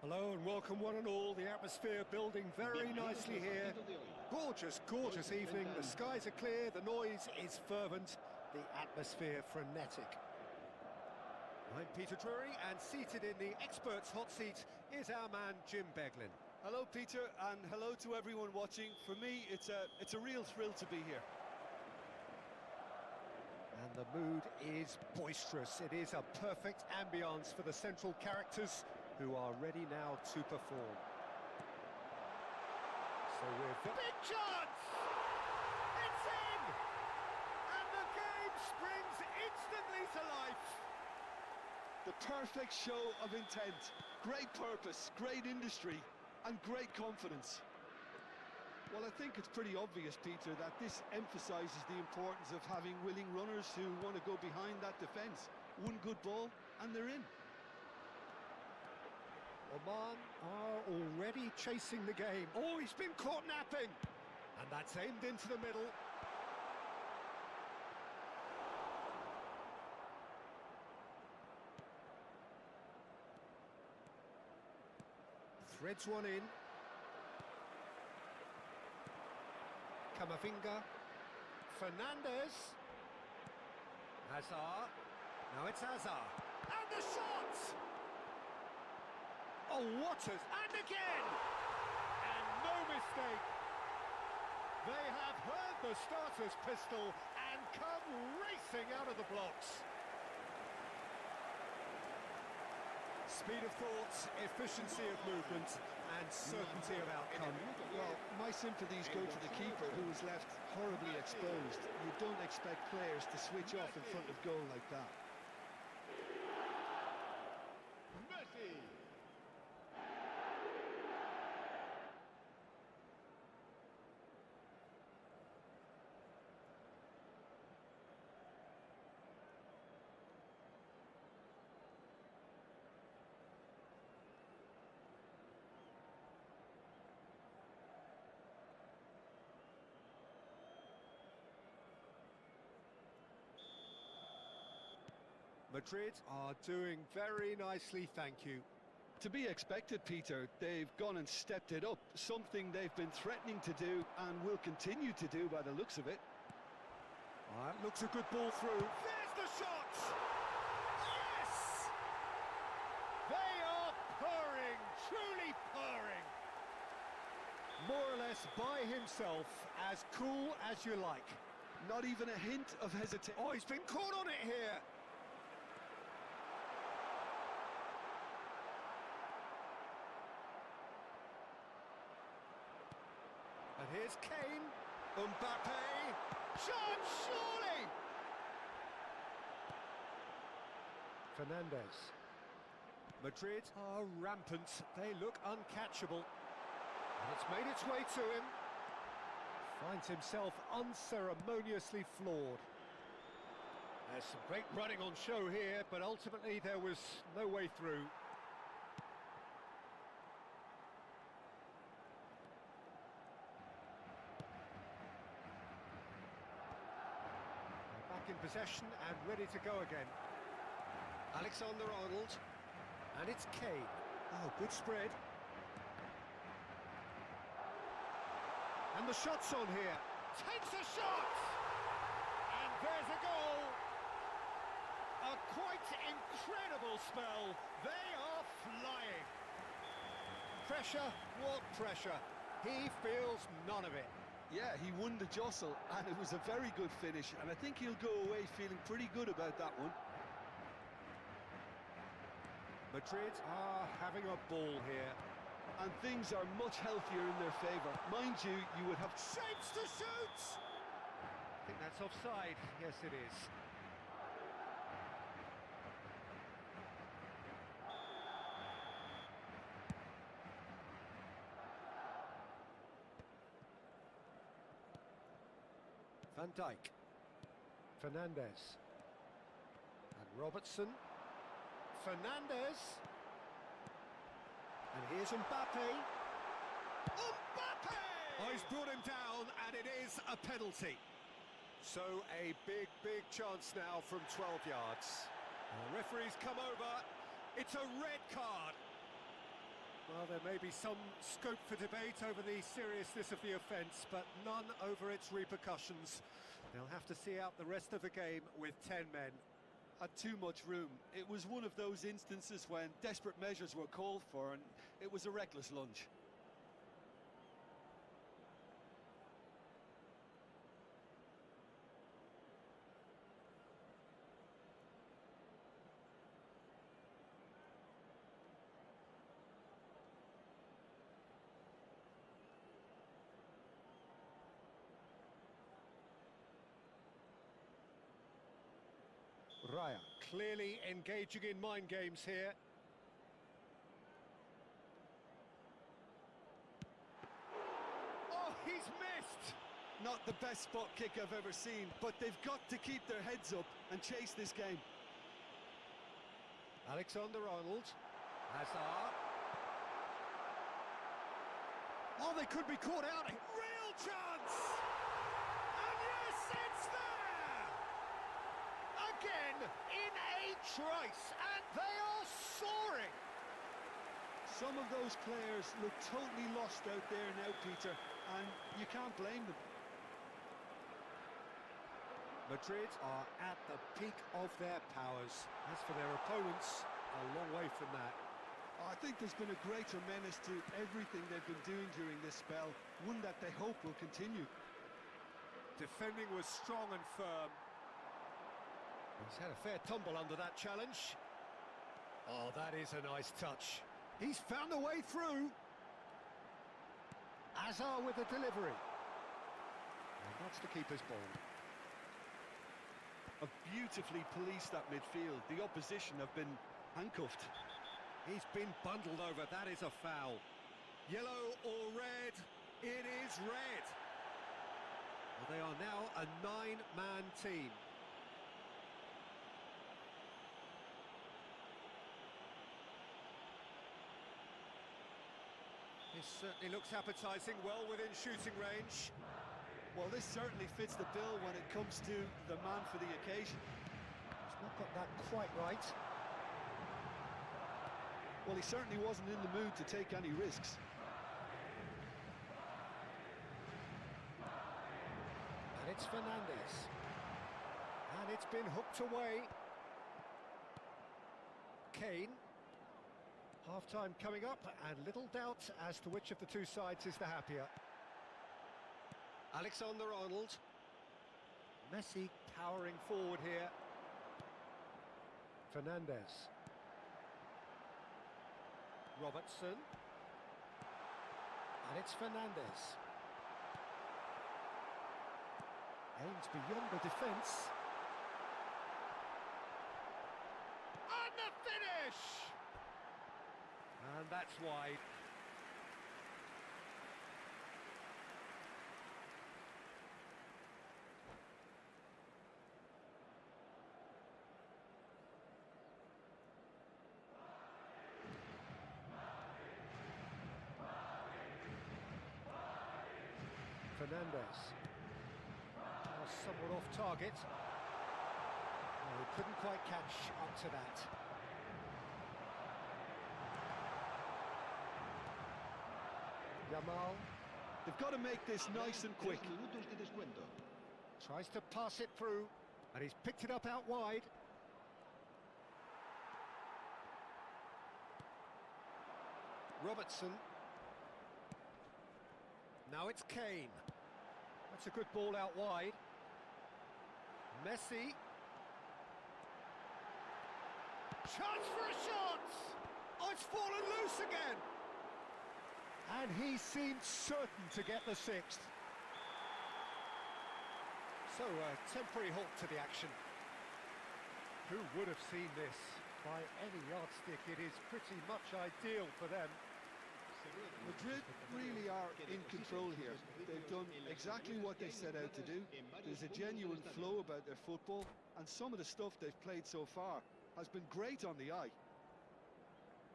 Hello and welcome one and all. The atmosphere building very nicely here. Gorgeous, gorgeous evening. The skies are clear, the noise is fervent, the atmosphere frenetic. I'm Peter Drury, and seated in the experts' hot seat is our man Jim Beglin. Hello Peter, and hello to everyone watching. For me, it's a real thrill to be here. And the mood is boisterous. It is a perfect ambience for the central characters who are ready now to perform. So we're... Big chance! It's in! And the game springs instantly to life. The perfect show of intent, great purpose, great industry, and great confidence. Well, I think it's pretty obvious, Peter, that this emphasises the importance of having willing runners who want to go behind that defence. One good ball, and they're in. Oman are already chasing the game. Oh, he's been caught napping! And that's aimed into the middle. Threads one in. Camavinga. Fernandez. Hazard. Now it's Hazard. And the shot! Oh, Waters, and again! And no mistake! They have heard the starter's pistol and come racing out of the blocks. Speed of thought, efficiency of movement, and certainty of outcome. Well, my sympathies go to the keeper, who was left horribly exposed. You don't expect players to switch off in front of goal like that. Messi! Madrid are doing very nicely, thank you. To be expected, Peter. They've gone and stepped it up, something they've been threatening to do and will continue to do by the looks of it. That looks a good ball through. There's the shot! Yes! They are purring, truly purring. More or less by himself, as cool as you like. Not even a hint of hesitation. Oh, he's been caught on it here. And here's Kane, Mbappe, shot, surely! Fernandez. Madrid are rampant, they look uncatchable. And it's made its way to him. Finds himself unceremoniously floored. There's some great running on show here, but ultimately there was no way through. Back in possession and ready to go again. Alexander-Arnold, and it's Kane. Oh, good spread. And the shot's on here. Takes a shot! And there's a goal! A quite incredible spell. They are flying. Pressure, what pressure? He feels none of it. Yeah, he won the jostle, and it was a very good finish, and I think he'll go away feeling pretty good about that one. Madrid are having a ball here. And things are much healthier in their favour. Mind you, you would have... Shapes to shoot! I think that's offside. Yes, it is. Van Dijk, Fernandez, and Robertson, Fernandez, and here's Mbappe. Mbappe! Oh, he's brought him down, and it is a penalty. So a big, big chance now from 12 yards. The referee's come over. It's a red card. Well, there may be some scope for debate over the seriousness of the offence, but none over its repercussions. They'll have to see out the rest of the game with 10 men. Had too much room. It was one of those instances when desperate measures were called for and it was a reckless lunge. Raya clearly engaging in mind games here. Oh, he's missed! Not the best spot kick I've ever seen, but they've got to keep their heads up and chase this game. Alexander-Arnold. Hazard. Oh, they could be caught out. Real chance! And yes, it's there! Again, in a trice, and they are soaring! Some of those players look totally lost out there now, Peter, and you can't blame them. Madrid are at the peak of their powers. As for their opponents, a long way from that. I think there's been a greater menace to everything they've been doing during this spell, one that they hope will continue. Defending was strong and firm. He's had a fair tumble under that challenge. Oh, that is a nice touch. He's found a way through. Hazard with the delivery. And that's the keeper's ball. Have beautifully policed that midfield. The opposition have been handcuffed. He's been bundled over. That is a foul. Yellow or red? It is red. Well, they are now a 9-man team. This certainly looks appetising, well within shooting range. Well, this certainly fits the bill when it comes to the man for the occasion. He's not got that quite right. Well, he certainly wasn't in the mood to take any risks. And it's Fernandes. And it's been hooked away. Kane. Half-time coming up, and little doubt as to which of the two sides is the happier. Alexander-Arnold. Messi powering forward here. Fernandes. Robertson. And it's Fernandes. Aims beyond the defence. And the finish! And that's wide. Fernandes. Somewhat off target. Oh, he couldn't quite catch up to that. Yamal. They've got to make this nice and quick. Tries to pass it through, and he's picked it up out wide. Robertson. Now it's Kane. That's a good ball out wide. Messi. Chance for a shot! Oh, it's fallen loose again! And he seemed certain to get the sixth. So, a temporary halt to the action. Who would have seen this? By any yardstick, it is pretty much ideal for them. Madrid really are in control here. They've done exactly what they set out to do. There's a genuine flow about their football, and some of the stuff they've played so far has been great on the eye.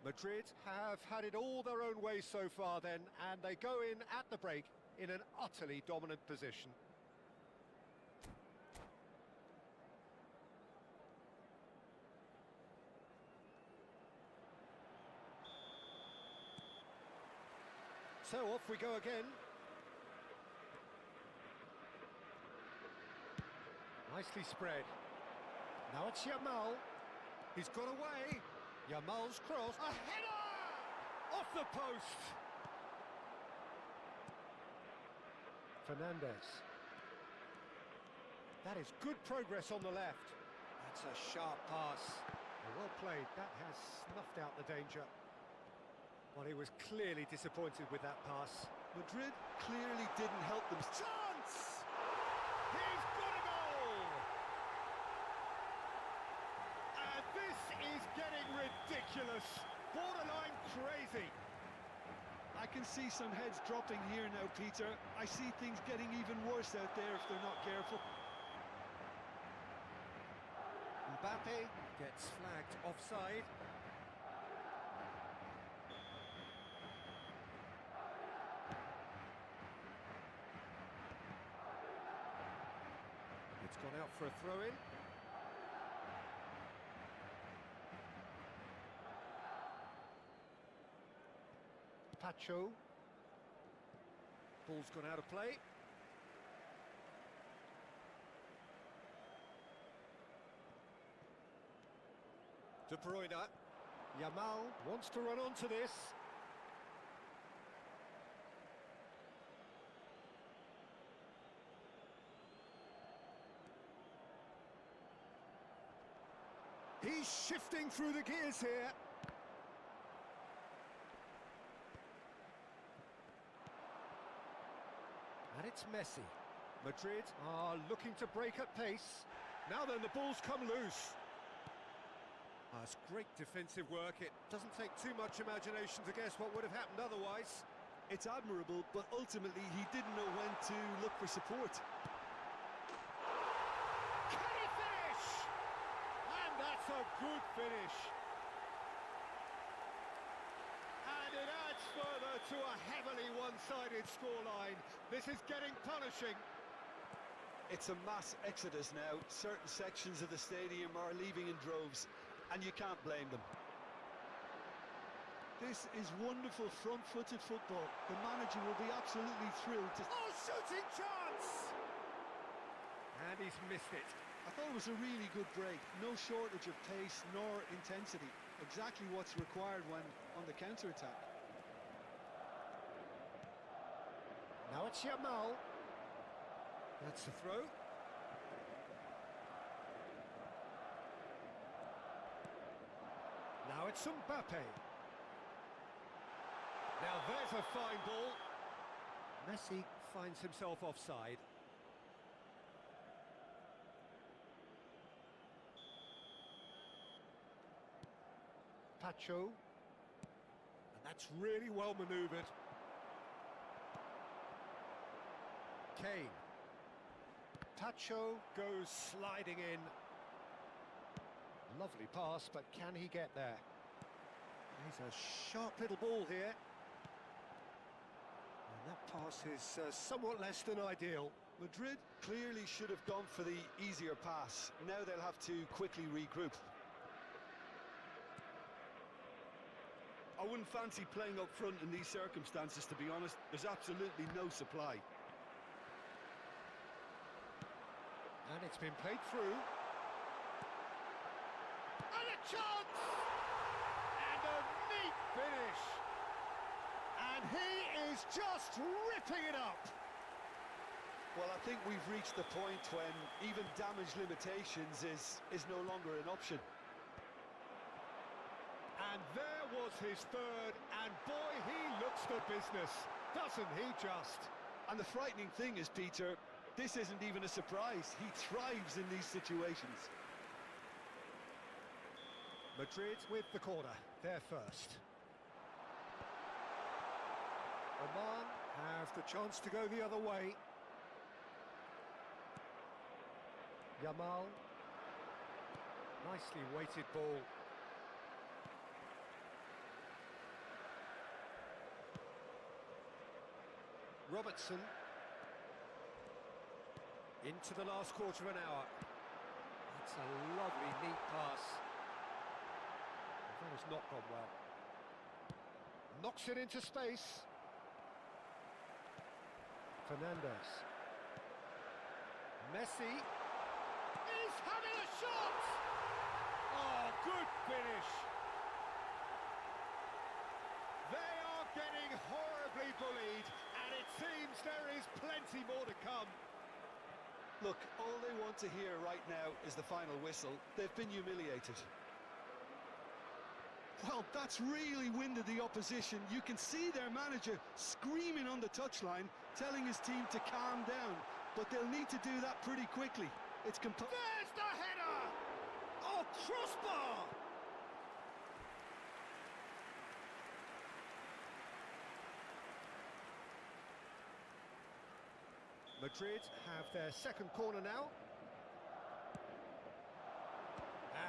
Madrid have had it all their own way so far then, and they go in at the break in an utterly dominant position. So off we go again. Nicely spread. Now it's Yamal. He's got away. Yamal's cross. A header! Off the post. Fernandez. That is good progress on the left. That's a sharp pass. Well played. That has snuffed out the danger. Well, he was clearly disappointed with that pass. Madrid clearly didn't help them. Chance! He's got a goal! And this is getting ridiculous. Borderline crazy. I can see some heads dropping here now, Peter. I see things getting even worse out there if they're not careful. Mbappe gets flagged offside. It's gone out for a throw-in. Pacho. Ball's gone out of play. De Bruyne. Yamal wants to run onto this. He's shifting through the gears here. And it's Messi. Madrid are looking to break at pace. Now then, the ball's come loose. That's great defensive work. It doesn't take too much imagination to guess what would have happened otherwise. It's admirable, but ultimately he didn't know when to look for support. Can he finish? And that's a good finish. And it adds further to a heavily one-sided scoreline. This is getting punishing. It's a mass exodus now. Certain sections of the stadium are leaving in droves, and you can't blame them. This is wonderful front-footed football. The manager will be absolutely thrilled to... Oh, shooting chance! And he's missed it. I thought it was a really good break. No shortage of pace nor intensity. Exactly what's required when on the counter-attack. Now it's Yamal. That's the throw. Now it's Mbappe. Now there's a fine ball. Messi finds himself offside. Pacho. And that's really well manoeuvred. Kane. Pacho goes sliding in. Lovely pass, but can he get there? He's a sharp little ball here. And that pass is somewhat less than ideal. Madrid clearly should have gone for the easier pass. Now they'll have to quickly regroup. I wouldn't fancy playing up front in these circumstances, to be honest. There's absolutely no supply. And it's been played through. And a chance! And a neat finish! And he is just ripping it up! Well, I think we've reached the point when even damage limitations is no longer an option. And there was his third, and boy, he looks the business, doesn't he just? And the frightening thing is, Peter, this isn't even a surprise. He thrives in these situations. Madrid with the corner, they're first. Oman have the chance to go the other way. Yamal. Nicely weighted ball. Robertson. Into the last quarter of an hour. That's a lovely, neat pass. That has not gone well. Knocks it into space. Fernandez. Messi is having a shot! Oh, good finish! They are getting horribly bullied, and it seems there is plenty more to come. Look, all they want to hear right now is the final whistle. They've been humiliated. Well, that's really winded the opposition. You can see their manager screaming on the touchline, telling his team to calm down. But they'll need to do that pretty quickly. There's the header! Oh, crossbar! Madrid have their second corner now.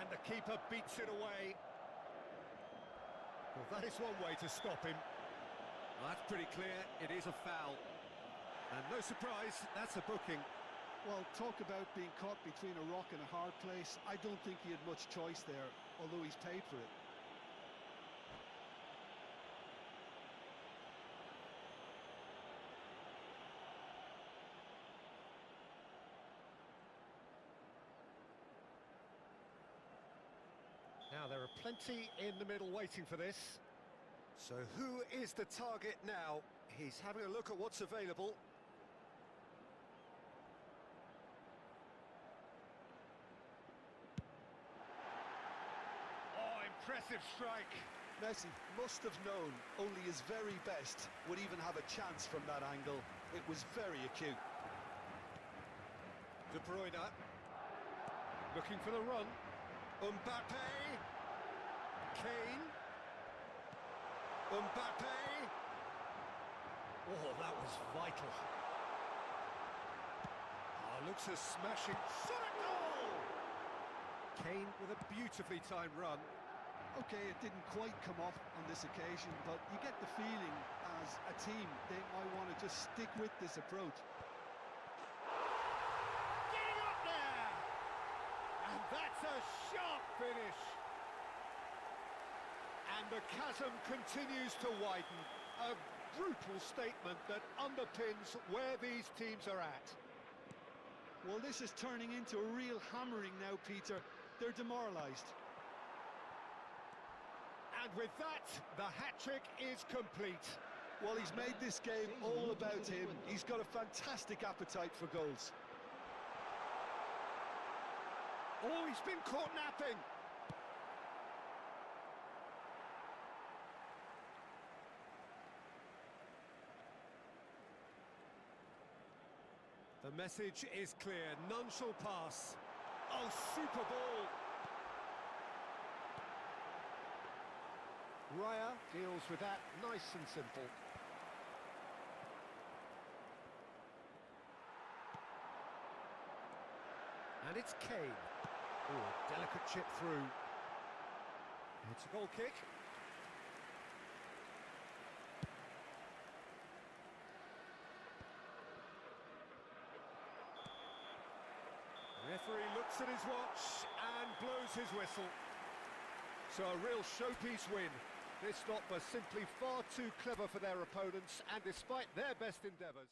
And the keeper beats it away. Well, that is one way to stop him. Well, that's pretty clear, it is a foul. And no surprise, that's a booking. Well, talk about being caught between a rock and a hard place. I don't think he had much choice there, although he's paid for it. Now, there are plenty in the middle waiting for this. So who is the target now? He's having a look at what's available. Oh, impressive strike. Messi must have known only his very best would even have a chance from that angle. It was very acute. De Bruyne. Looking for the run. Mbappe. Kane. Mbappe. Oh, that was vital. Oh, looks a smashing shot at goal! Kane with a beautifully timed run. Okay, it didn't quite come off on this occasion, but you get the feeling as a team they might want to just stick with this approach. Getting up there! And that's a sharp finish. And the chasm continues to widen. A brutal statement that underpins where these teams are at. Well, this is turning into a real hammering now, Peter. They're demoralised. And with that, the hat-trick is complete. Well, he's made this game all about him. He's got a fantastic appetite for goals. Oh, he's been caught napping. The message is clear, none shall pass. Oh, super ball! Raya deals with that nice and simple. And it's Kane. Oh, a delicate chip through. It's a goal kick. Referee looks at his watch and blows his whistle. So a real showpiece win. This lot were simply far too clever for their opponents, and despite their best endeavours.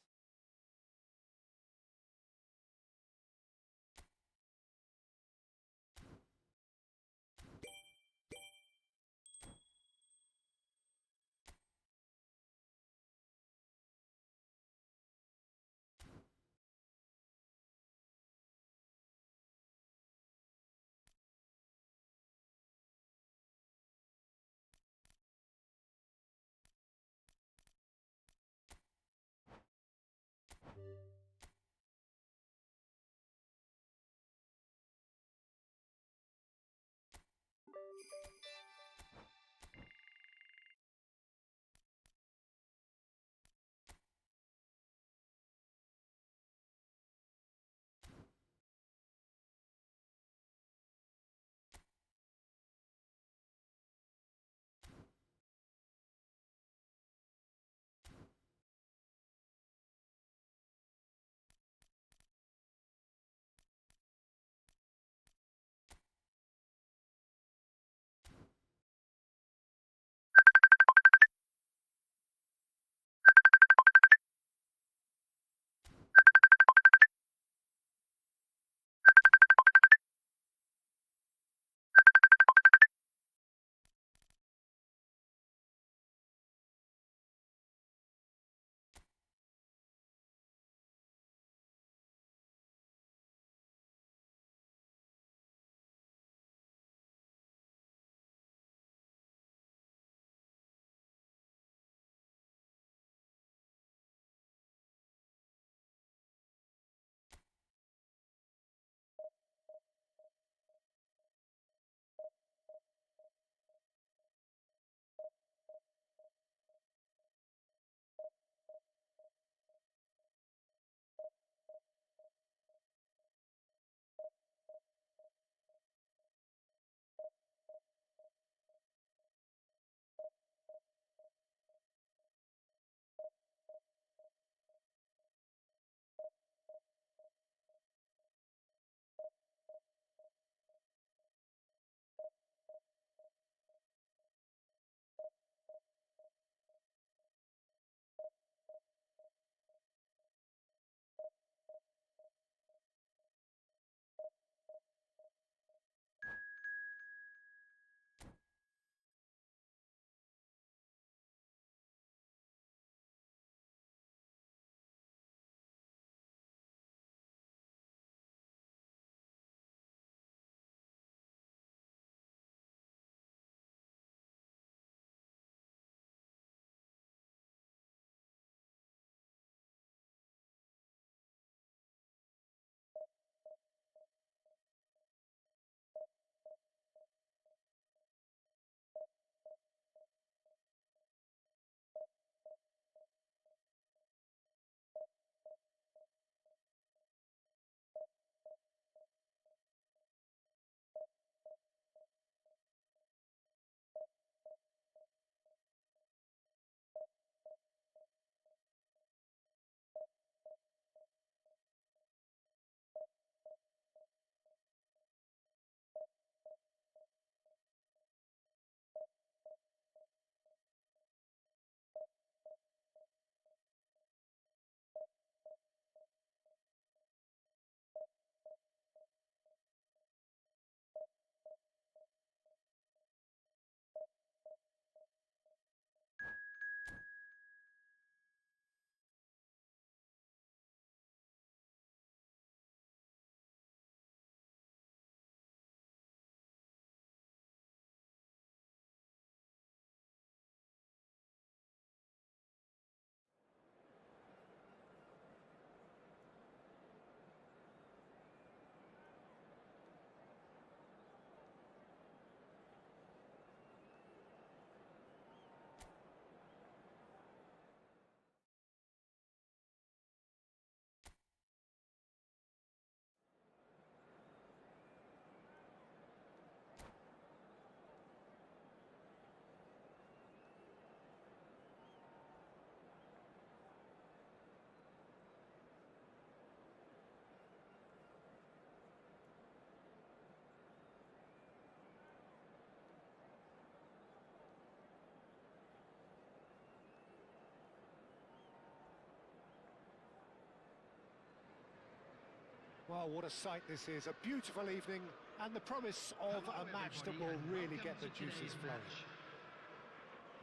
Well, what a sight this is. A beautiful evening and the promise of a match that will really get the juices flowing.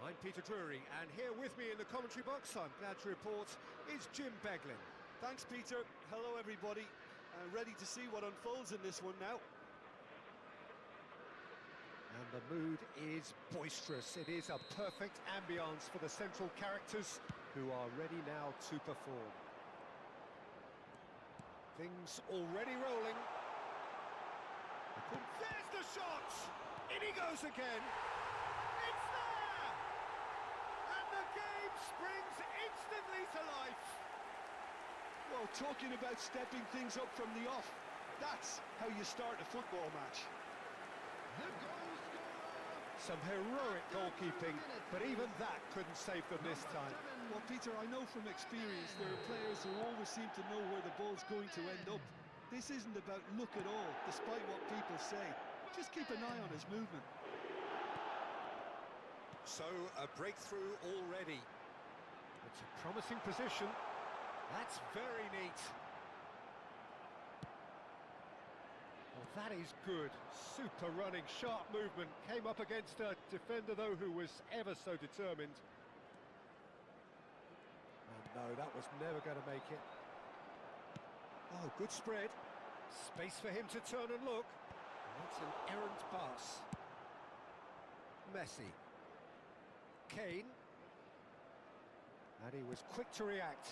I'm Peter Drury, and here with me in the commentary box, I'm glad to report, is Jim Beglin. Thanks, Peter. Hello, everybody. Ready to see what unfolds in this one now. And the mood is boisterous. It is a perfect ambience for the central characters who are ready now to perform. Things already rolling. There's the shot! In he goes again. It's there! And the game springs instantly to life. Well, talking about stepping things up from the off, that's how you start a football match. The goal scorer. Some heroic goalkeeping, but even that couldn't save them this time. Well, Peter, I know from experience there are players who always seem to know where the ball's going to end up. This isn't about luck at all, despite what people say. Just keep an eye on his movement. So, a breakthrough already. It's a promising position. That's very neat. Well, that is good. Super running, sharp movement. Came up against a defender, though, who was ever so determined. And no, that was never going to make it. Oh, good spread. Space for him to turn and look. That's an errant pass. Messi. Kane. And he was quick to react.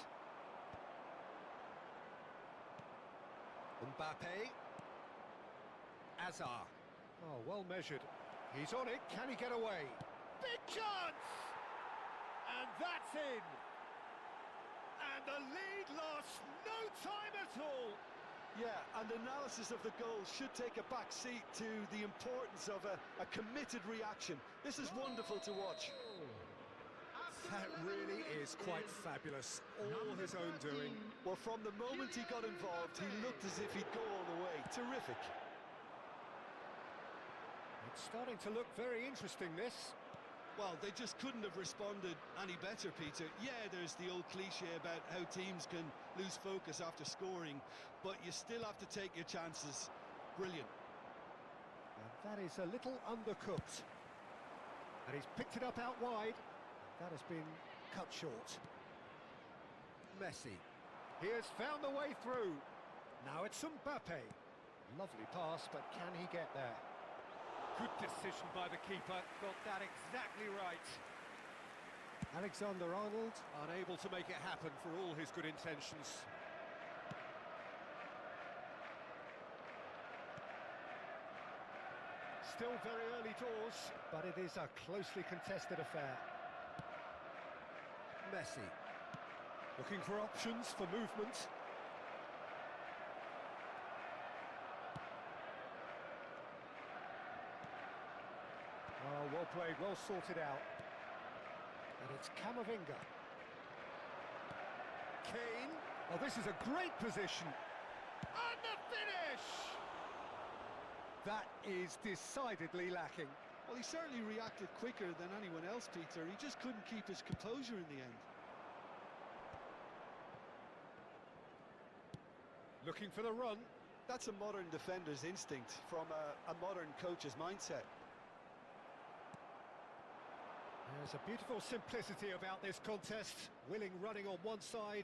Mbappe. Hazard. Oh, well measured. He's on it. Can he get away? Big chance! And that's in. And the lead lost no time at all. Yeah, and analysis of the goal should take a back seat to the importance of a committed reaction. This is wonderful to watch. That really is quite fabulous. All his own doing. Well, from the moment he got involved, he looked as if he'd go all the way. Terrific. It's starting to look very interesting, this. Well, they just couldn't have responded any better, Peter. Yeah, there's the old cliche about how teams can lose focus after scoring, but you still have to take your chances. Brilliant. And that is a little undercooked. And he's picked it up out wide. That has been cut short. Messi. He has found the way through. Now it's Mbappe. Lovely pass, but can he get there? Good decision by the keeper. Got that exactly right. Alexander-Arnold unable to make it happen for all his good intentions. Still very early doors, but it is a closely contested affair. Messi. Looking for options for movement. Oh, well played, well sorted out. And it's Camavinga. Kane. Oh, this is a great position. And the finish! That is decidedly lacking. Well, he certainly reacted quicker than anyone else, Peter. He just couldn't keep his composure in the end. Looking for the run. That's a modern defender's instinct from a modern coach's mindset. There's a beautiful simplicity about this contest. Willing running on one side,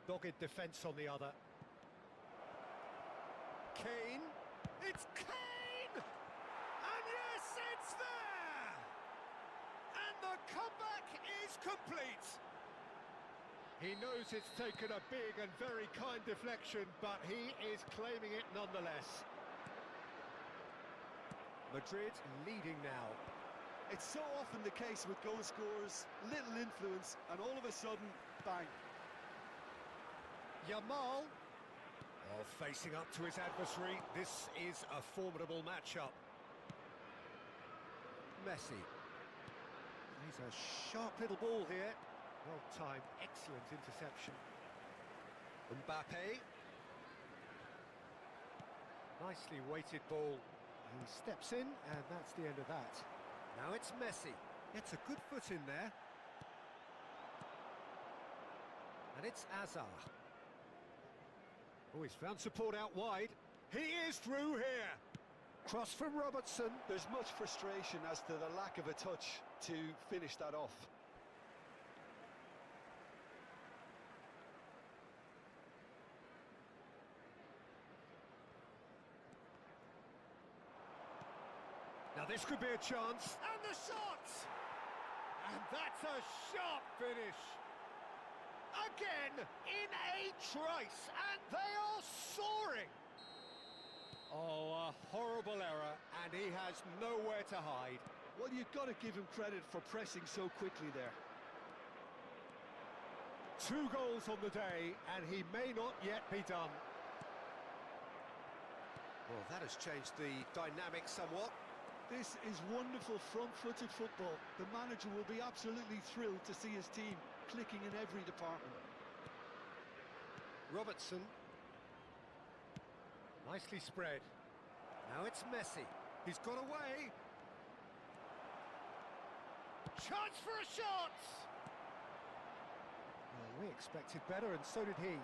dogged defence on the other. Kane. It's Kane! And yes, it's there! And the comeback is complete. He knows it's taken a big and very kind deflection, but he is claiming it nonetheless. Madrid leading now. It's so often the case with goal scorers, little influence, and all of a sudden, bang. Yamal. Oh, facing up to his adversary. This is a formidable matchup. Messi. He's a sharp little ball here. Well timed, excellent interception. Mbappe. Nicely weighted ball. He steps in, and that's the end of that. Now it's Messi. Gets a good foot in there. And it's Hazard. Oh, he's found support out wide. He is through here. Cross from Robertson. There's much frustration as to the lack of a touch to finish that off. Now this could be a chance. And the shot! And that's a sharp finish. Again, in a trice, and they are soaring. Oh, a horrible error, and he has nowhere to hide. Well, you've got to give him credit for pressing so quickly there. 2 goals on the day, and he may not yet be done. Well, that has changed the dynamic somewhat. This is wonderful front-footed football. The manager will be absolutely thrilled to see his team clicking in every department. Robertson. Nicely spread. Now it's Messi. He's got away. Chance for a shot! Well, we expected better, and so did he.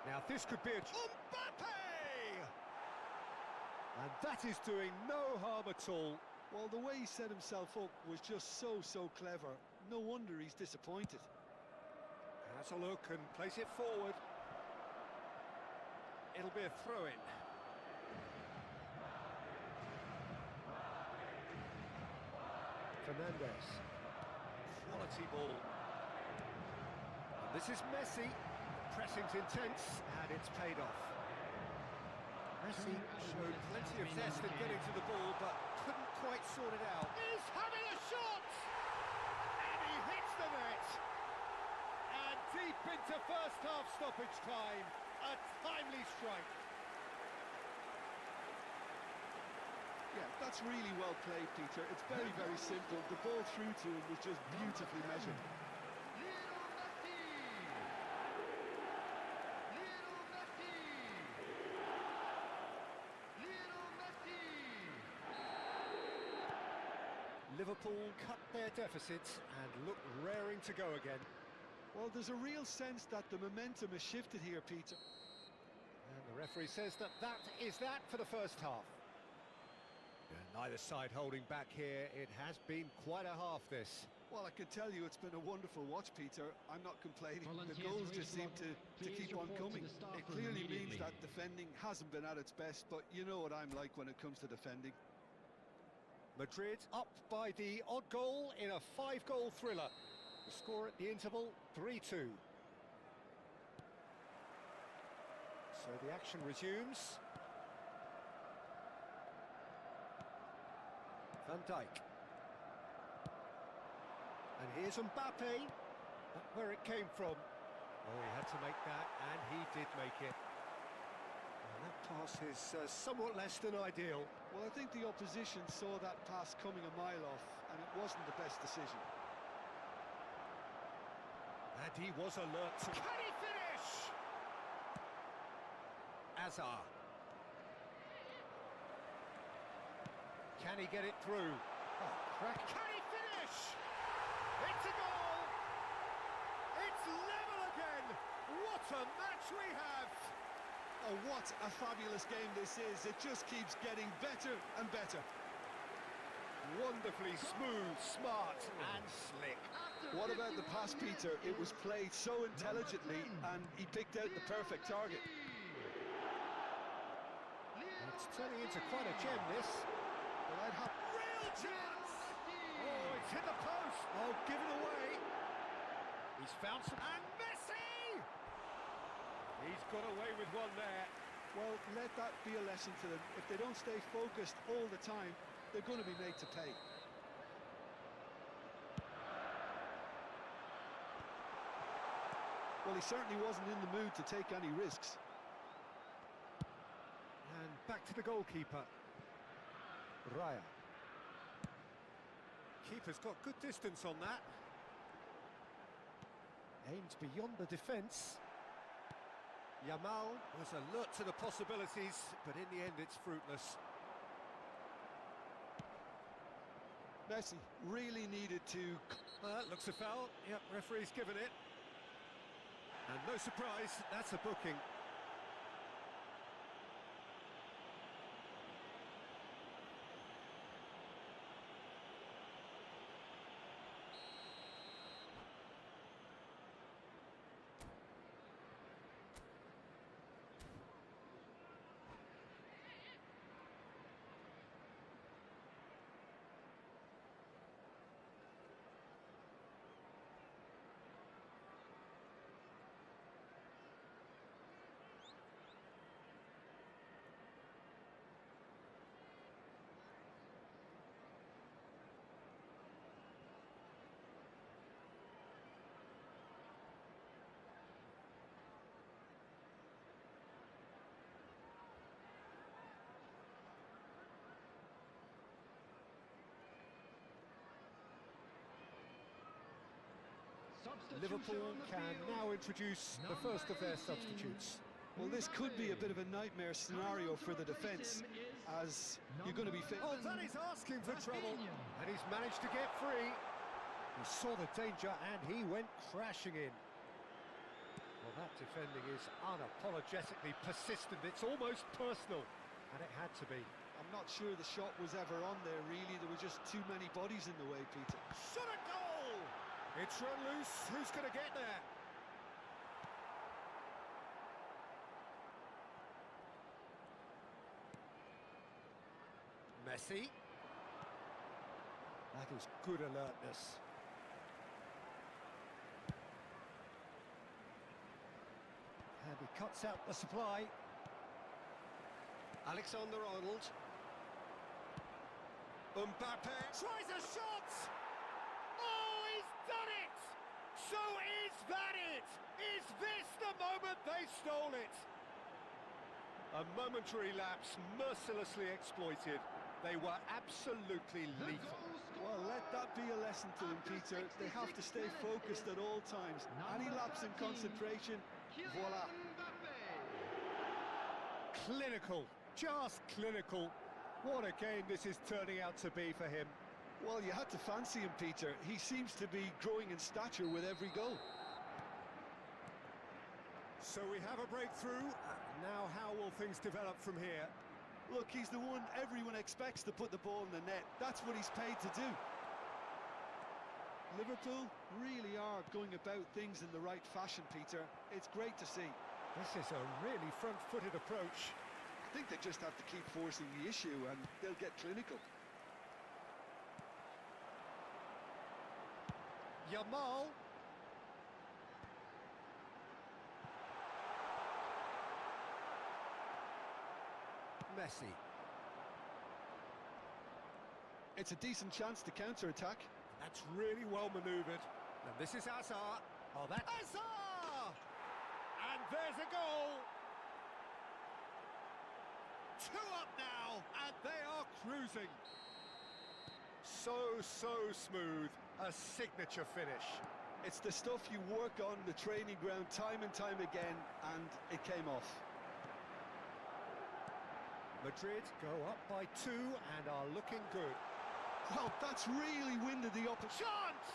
Now this could be a... Mbappe! And that is doing no harm at all. Well, the way he set himself up was just so clever. No wonder he's disappointed. Has a look and place it forward. It'll be a throw-in. Fernandez. Quality ball. And this is Messi. Pressing's intense, and it's paid off. Messi showed plenty of zest in getting to the ball, but couldn't quite sort it out. He's having a shot! And he hits the net! And deep into first half stoppage time, a timely strike. Yeah, that's really well played, Peter. It's very simple. The ball through to him was just beautifully measured. Liverpool cut their deficits and look raring to go again. Well, there's a real sense that the momentum has shifted here, Peter. And the referee says that is that for the first half. Neither side holding back here. It has been quite a half, this. Well, I can tell you it's been a wonderful watch, Peter. I'm not complaining. The goals just seem to keep on coming. It clearly means that defending hasn't been at its best, but you know what I'm like when it comes to defending. Madrid up by the odd goal in a 5-goal thriller. The score at the interval, 3-2. So the action resumes. Van Dijk. And here's Mbappe. Not where it came from. Oh, he had to make that, and he did make it. And that pass is somewhat less than ideal. Well, I think the opposition saw that pass coming a mile off, and it wasn't the best decision. And he was alert. Can he finish? Azar. Can he get it through? Oh, crack. Can he finish? It's a goal! It's level again! What a match we have! Oh, what a fabulous game this is. It just keeps getting better and better. Wonderfully smooth, smart and slick. What about the pass, Peter? It was played so intelligently and he picked out the perfect target. It's turning into quite a gem, this. Well, I'd have... Real chance! Oh, it's hit the post! Oh, given away! He's found some... And Messi! He's got away with one there. Well, let that be a lesson to them. If they don't stay focused all the time, they're going to be made to pay. Well, he certainly wasn't in the mood to take any risks. And back to the goalkeeper. Raya. Keeper's got good distance on that. Aims beyond the defence. Yamal was alert to the possibilities, but in the end it's fruitless. Messi really needed to... Looks a foul. Yep, referee's given it. And no surprise, that's a booking. Liverpool can now introduce the first of their substitutes. Well, this could be a bit of a nightmare scenario for the defence, as you're going to be fit. Oh, that is asking for trouble, and he's managed to get free. He saw the danger and he went crashing in. Well, that defending is unapologetically persistent. It's almost personal, and it had to be. I'm not sure the shot was ever on there, really. There were just too many bodies in the way, Peter. Shot a goal! It's run loose. Who's going to get there? Messi. That is good alertness. And he cuts out the supply. Alexander-Arnold. Mbappe tries a shot! Oh, he's done it! So is that it? Is this the moment they stole it? A momentary lapse mercilessly exploited. They were absolutely lethal. Well, let that be a lesson to them, Peter. They have to stay focused at all times. Any lapse in concentration, voila. Clinical, just clinical. What a game this is turning out to be for him. Well, you had to fancy him, Peter. He seems to be growing in stature with every goal. So we have a breakthrough. Now how will things develop from here? Look, he's the one everyone expects to put the ball in the net. That's what he's paid to do. Liverpool really are going about things in the right fashion, Peter. It's great to see. This is a really front-footed approach. I think they just have to keep forcing the issue and they'll get clinical. Yamal. Messi. It's a decent chance to counter-attack. That's really well manoeuvred. And this is Hazard. Oh, that... Hazard! And there's a goal! 2 up now, and they are cruising. So smooth. A signature finish. It's the stuff you work on the training ground time and time again, and it came off. Madrid go up by 2 and are looking good. Well, that's really winded the Chance!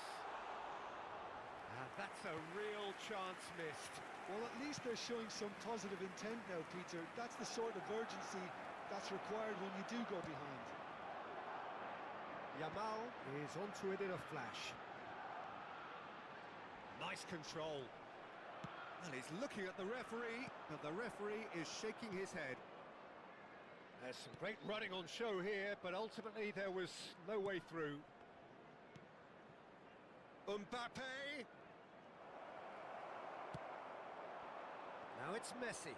And that's a real chance missed. Well, at least they're showing some positive intent now, Peter. That's the sort of urgency that's required when you do go behind. Yamal is onto it in a flash. Nice control. And he's looking at the referee, but the referee is shaking his head. There's some great running on show here, but ultimately there was no way through. Mbappe. Now it's Messi.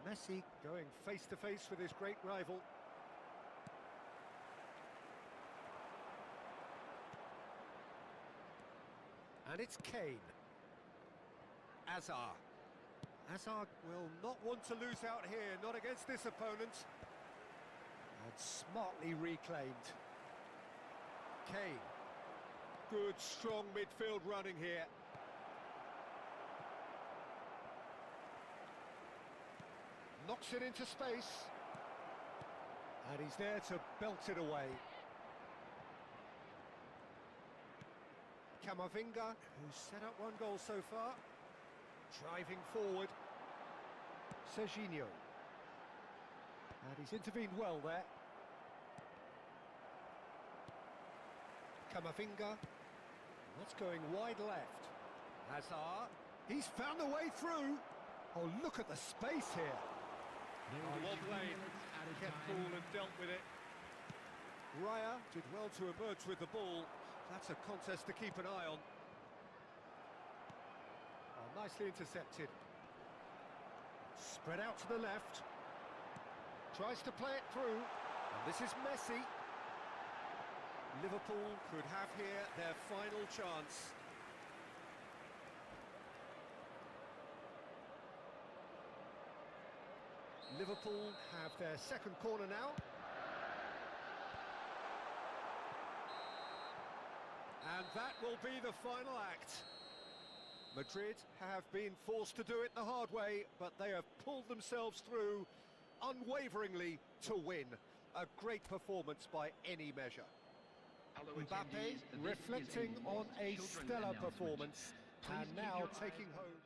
Messi going face-to-face with his great rival. And it's Kane. Hazard. Hazard will not want to lose out here, not against this opponent. And smartly reclaimed. Kane. Good, strong midfield running here. Knocks it into space. And he's there to belt it away. Camavinga, who's set up 1 goal so far. Driving forward. Serginho. And he's intervened well there. Camavinga. That's going wide left. Hazard. He's found a way through. Oh, look at the space here. Oh, well played. Kept ball and dealt with it. Raya did well to emerge with the ball. That's a contest to keep an eye on. Oh, nicely intercepted. Spread out to the left. Tries to play it through. And this is Messi. Liverpool could have here their final chance. Liverpool have their second corner now. And that will be the final act. Madrid have been forced to do it the hard way, but they have pulled themselves through unwaveringly to win. A great performance by any measure. Mbappe reflecting on a stellar performance and now taking home.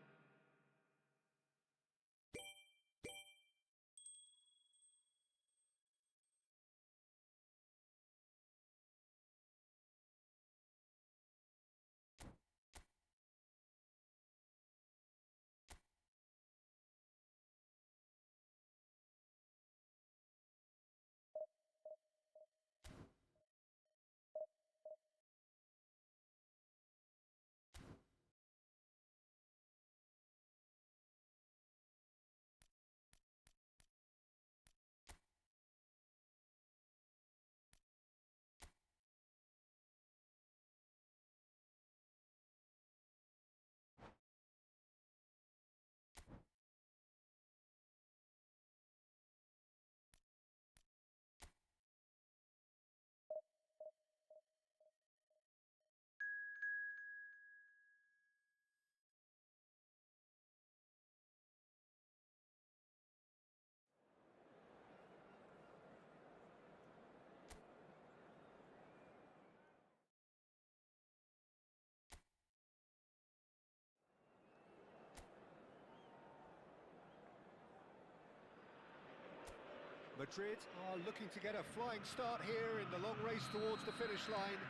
Madrid are looking to get a flying start here in the long race towards the finish line.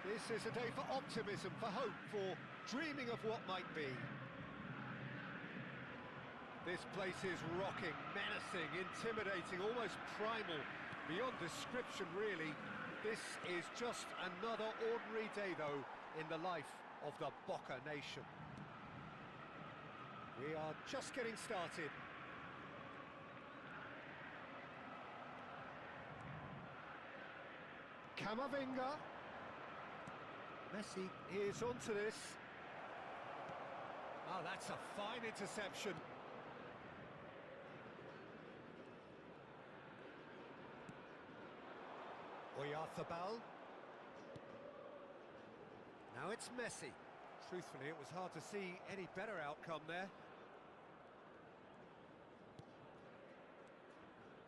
This is a day for optimism, for hope, for dreaming of what might be. This place is rocking, menacing, intimidating, almost primal, beyond description really. This is just another ordinary day though in the life of the Boca nation. We are just getting started. Camavinga. Messi is onto this. Oh, that's a fine interception. Oyarzabal. Now it's Messi. Truthfully, it was hard to see any better outcome there.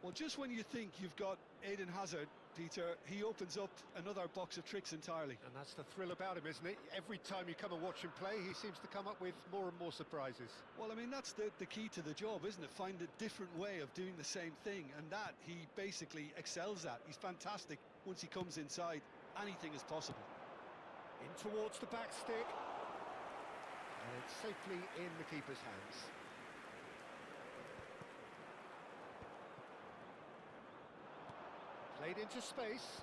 Well, just when you think you've got Eden Hazard, Peter, he opens up another box of tricks entirely. And that's the thrill about him, isn't it? Every time you come and watch him play, he seems to come up with more and more surprises. Well, I mean, that's the key to the job, isn't it? Find a different way of doing the same thing, and that he basically excels at. He's fantastic. Once he comes inside, anything is possible. In towards the back stick. And it's safely in the keeper's hands. Played into space.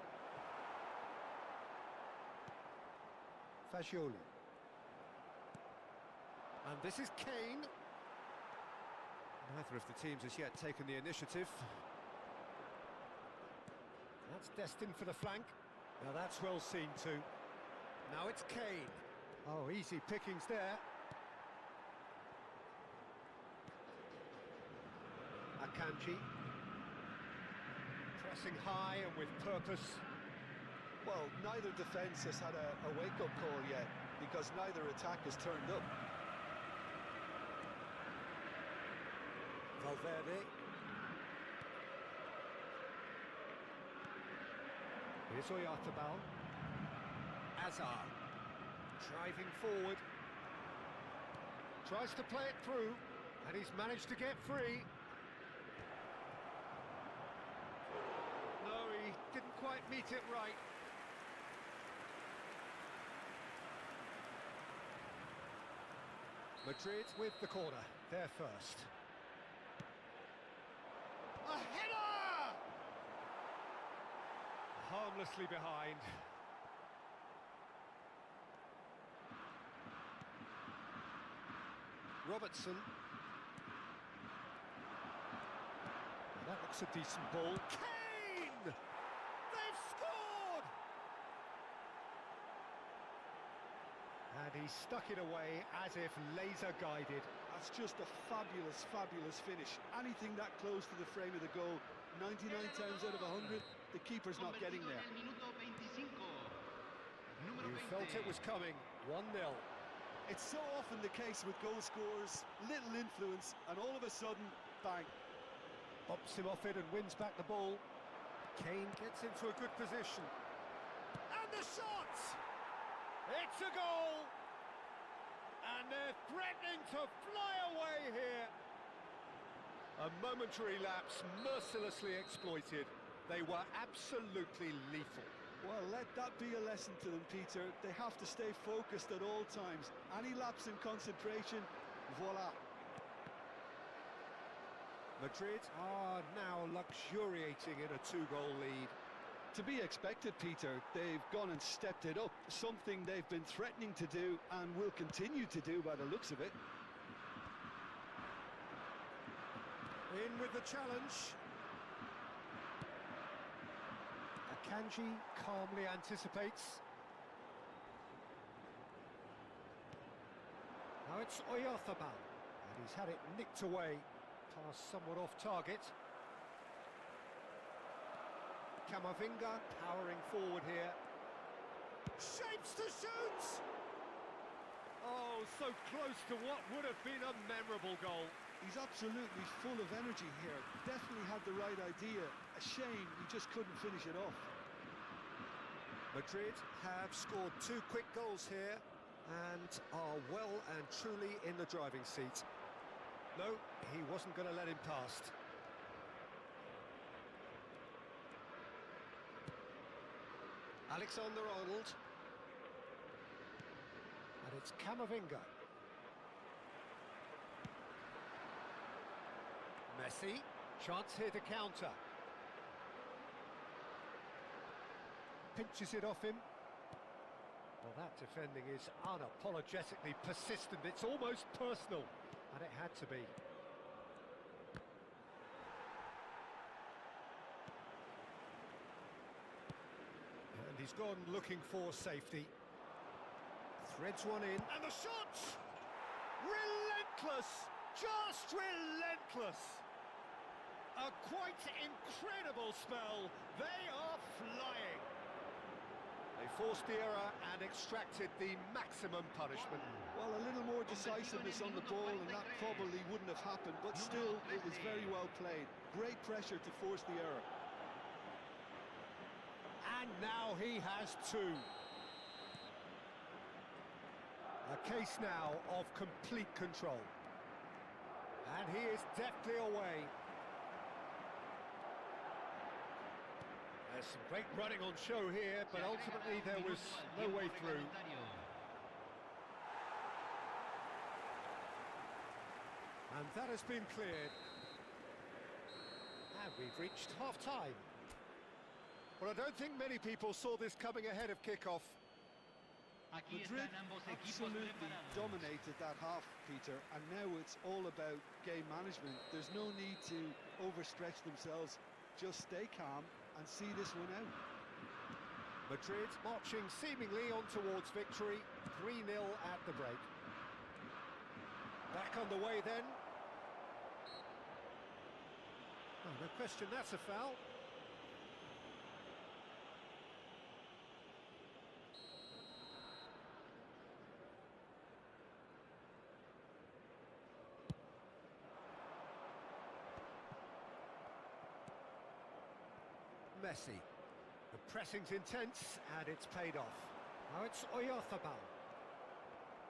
Fagioli. And this is Kane. Neither of the teams has yet taken the initiative. That's destined for the flank. Now that's well seen too. Now it's Kane. Oh, easy pickings there. Akanji. Pressing high and with purpose. Well, neither defence has had a wake-up call yet, because neither attack has turned up. Valverde. Here's Oyarzabal. Hazard. Driving forward. Tries to play it through, and he's managed to get free. No, he didn't quite meet it right. Madrid with the corner, they're first. A header! Harmlessly behind. Robertson. That looks a decent ball. Kane! They've scored! And he stuck it away as if laser guided. That's just a fabulous, fabulous finish. Anything that close to the frame of the goal, 99 times out of 100, the keeper's not getting there. You felt it was coming. 1-0. It's so often the case with goal scorers, little influence, and all of a sudden, bang. Bumps him off it and wins back the ball. Kane gets into a good position. And the shot! It's a goal! And they're threatening to fly away here. A momentary lapse mercilessly exploited. They were absolutely lethal. Well, let that be a lesson to them, Peter. They have to stay focused at all times. Any lapse in concentration, voila. Madrid are now luxuriating in a two-goal lead. To be expected, Peter. They've gone and stepped it up, something they've been threatening to do and will continue to do by the looks of it. In with the challenge. Akanji calmly anticipates. Now it's Oyarzabal, and he's had it nicked away. Pass somewhat off target. Camavinga powering forward here. Shapes to shoot! Oh, so close to what would have been a memorable goal. He's absolutely full of energy here. Definitely had the right idea. A shame he just couldn't finish it off. Madrid have scored 2 quick goals here and are well and truly in the driving seat. No, he wasn't going to let him past. Alexander-Arnold. And it's Camavinga. Messi, chance here to counter. Pinches it off him. Well, that defending is unapologetically persistent. It's almost personal, and it had to be. And he's gone looking for safety. Threads one in, and the shot! Relentless! Just relentless! A quite incredible spell. They are flying. They forced the error and extracted the maximum punishment. Well, a little more decisiveness on the ball and that probably wouldn't have happened, but still, it was very well played. Great pressure to force the error. And now he has 2. A case now of complete control. And he is deftly away. There's some great running on show here, but ultimately there was no way through. And that has been cleared. And we've reached half-time. Well, I don't think many people saw this coming ahead of kick-off. Madrid absolutely dominated that half, Peter, and now it's all about game management. There's no need to overstretch themselves. Just stay calm and see this one out. Madrid marching seemingly on towards victory, 3-0 at the break. Back underway then. Oh, no question, that's a foul. Messi. The pressing's intense, and it's paid off. Now it's Oyarzabal.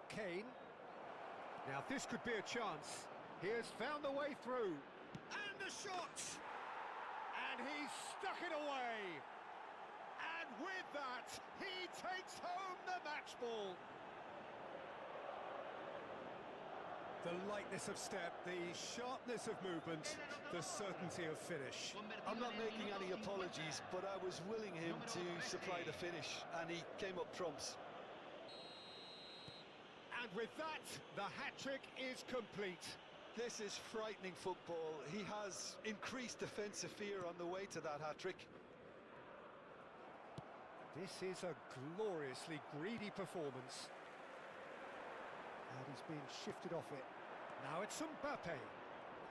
Kane. Now this could be a chance. He has found the way through. And the shot! And he's stuck it away. And with that, he takes home the match ball. The lightness of step, the sharpness of movement, the certainty of finish. I'm not making any apologies, but I was willing him to supply the finish, and he came up trumps. And with that, the hat-trick is complete. This is frightening football. He has increased defensive fear on the way to that hat-trick. This is a gloriously greedy performance. And he's being shifted off it. Now it's Mbappe.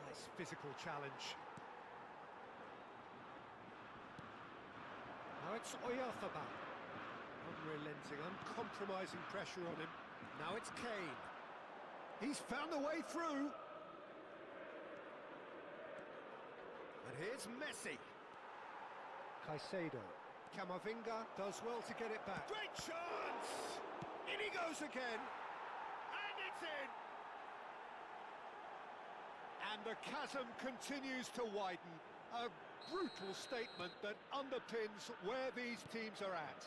Nice physical challenge. Now it's Oyarzabal. Unrelenting, uncompromising pressure on him. Now it's Kane. He's found a way through. And here's Messi. Caicedo. Camavinga does well to get it back. Great chance! In he goes again. And it's in. And the chasm continues to widen. A brutal statement that underpins where these teams are at.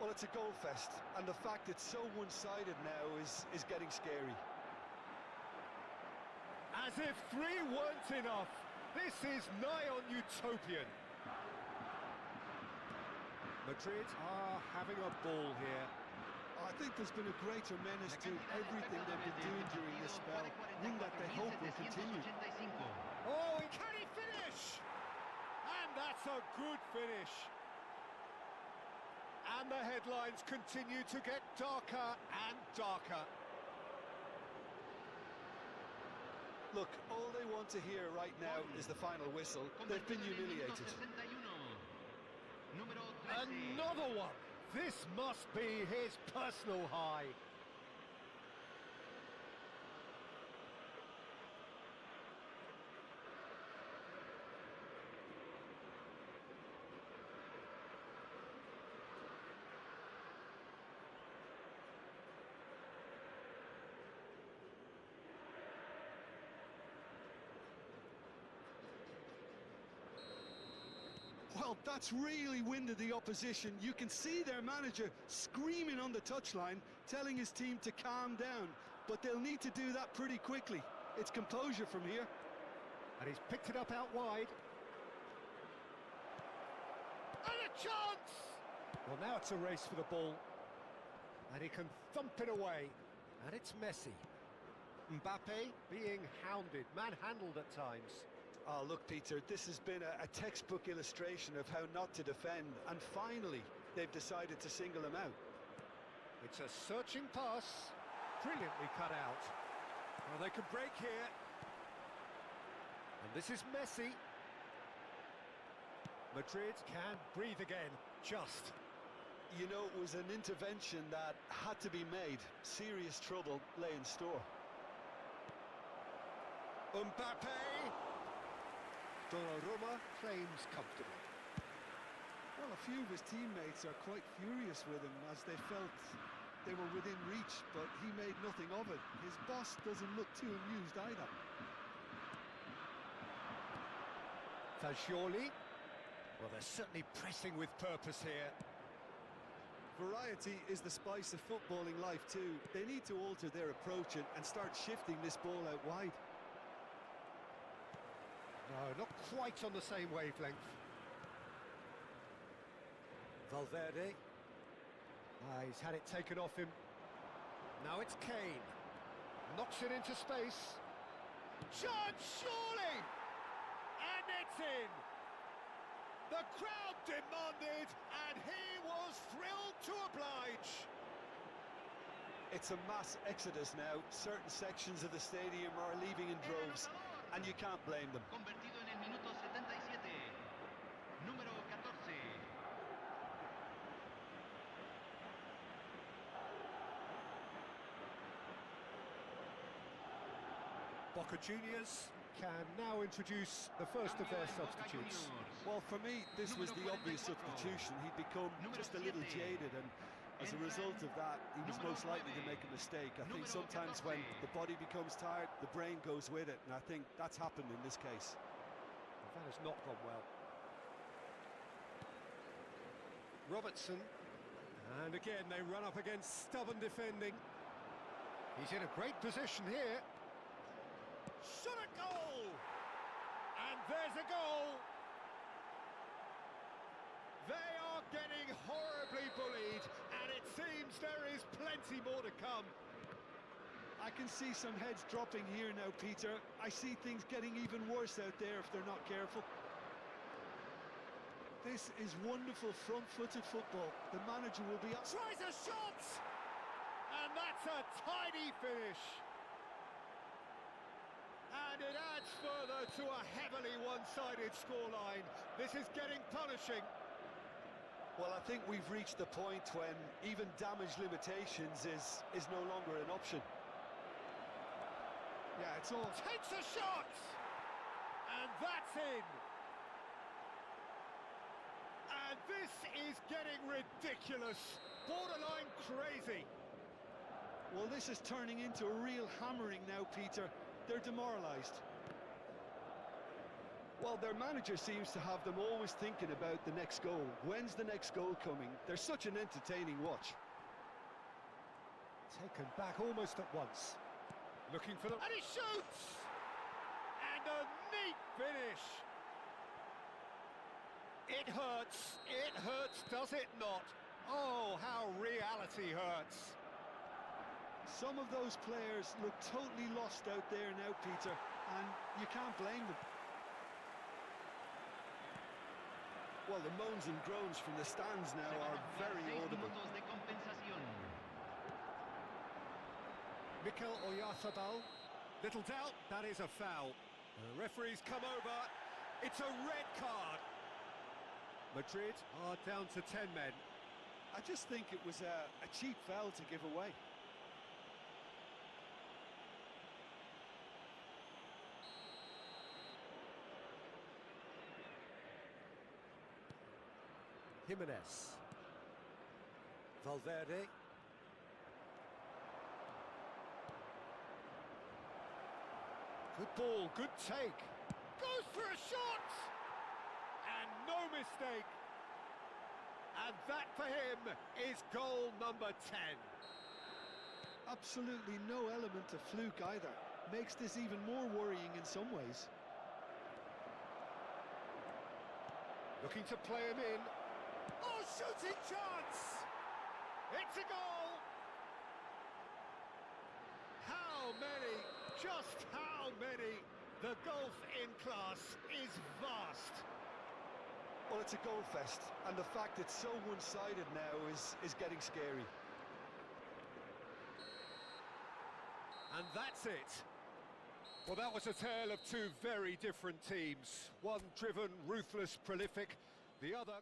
Well, it's a goal fest, and the fact it's so one-sided now is getting scary. As if 3 weren't enough, this is nigh on utopian. Madrid are having a ball here. I think there's been a greater menace to everything they've been doing during this spell, one that they hope will continue. Oh, can he finish? And that's a good finish. And the headlines continue to get darker and darker. Look, all they want to hear right now is the final whistle. They've been humiliated. Another one! This must be his personal high. Well, that's really winded the opposition. You can see their manager screaming on the touchline, telling his team to calm down. But they'll need to do that pretty quickly. It's composure from here. And he's picked it up out wide. And a chance! Well, now it's a race for the ball. And he can thump it away. And it's Messi. Mbappe being hounded, manhandled at times. Oh, look, Peter, this has been a textbook illustration of how not to defend, and finally, they've decided to single him out. It's a searching pass, brilliantly cut out. Well, they could break here. And this is Messi. Madrid can breathe again, just. You know, it was an intervention that had to be made. Serious trouble lay in store. Mbappe! Donnarumma claims comfortably. Well, a few of his teammates are quite furious with him as they felt they were within reach, but he made nothing of it. His boss doesn't look too amused either. Fagioli. Well, they're certainly pressing with purpose here. Variety is the spice of footballing life too. They need to alter their approach and start shifting this ball out wide. No, not quite on the same wavelength. Valverde. He's had it taken off him. Now it's Kane. Knocks it into space. Chance, surely! And it's in! The crowd demanded, and he was thrilled to oblige. It's a mass exodus now. Certain sections of the stadium are leaving in droves, and you can't blame them. Convertido en el minuto 77. Número 14. Boca Juniors can now introduce the first of their substitutes. Well, for me, this was the obvious substitution. He'd become just a little jaded, and as a result of that, he was most likely to make a mistake. I think sometimes when the body becomes tired, the brain goes with it, and I think that's happened in this case. That has not gone well. Robertson, and again they run up against stubborn defending. He's in a great position here. Shot a goal! And there's a goal! They are getting horribly bullied, and it seems there is plenty more to come. I can see some heads dropping here now, Peter. I see things getting even worse out there if they're not careful. This is wonderful front-footed football. The manager will be up. Tries a shot! And that's a tidy finish. And it adds further to a heavily one-sided scoreline. This is getting punishing. Well, I think we've reached the point when even damage limitations is no longer an option. Yeah, it's all... Takes a shot! And that's in! And this is getting ridiculous. Borderline crazy. Well, this is turning into a real hammering now, Peter. They're demoralised. Well, their manager seems to have them always thinking about the next goal. When's the next goal coming? They're such an entertaining watch. Taken back almost at once. Looking for the... And he shoots! And a neat finish. It hurts, does it not? Oh, how reality hurts. Some of those players look totally lost out there now, Peter, and you can't blame them. Well, the moans and groans from the stands now are very audible. Mikel Oyarzabal. Little doubt, that is a foul. The referee's come over. It's a red card. Madrid are down to 10 men. I just think it was a cheap foul to give away. Jimenez. Valverde. Good ball, good take. Goes for a shot! And no mistake. And that for him is goal number 10. Absolutely no element of fluke either. Makes this even more worrying in some ways. Looking to play him in. Oh, shooting chance! It's a goal! How many? Just how many? The gulf in class is vast. Well, it's a goal fest, and the fact it's so one-sided now is getting scary. And that's it. Well, that was a tale of two very different teams. One driven, ruthless, prolific. The other...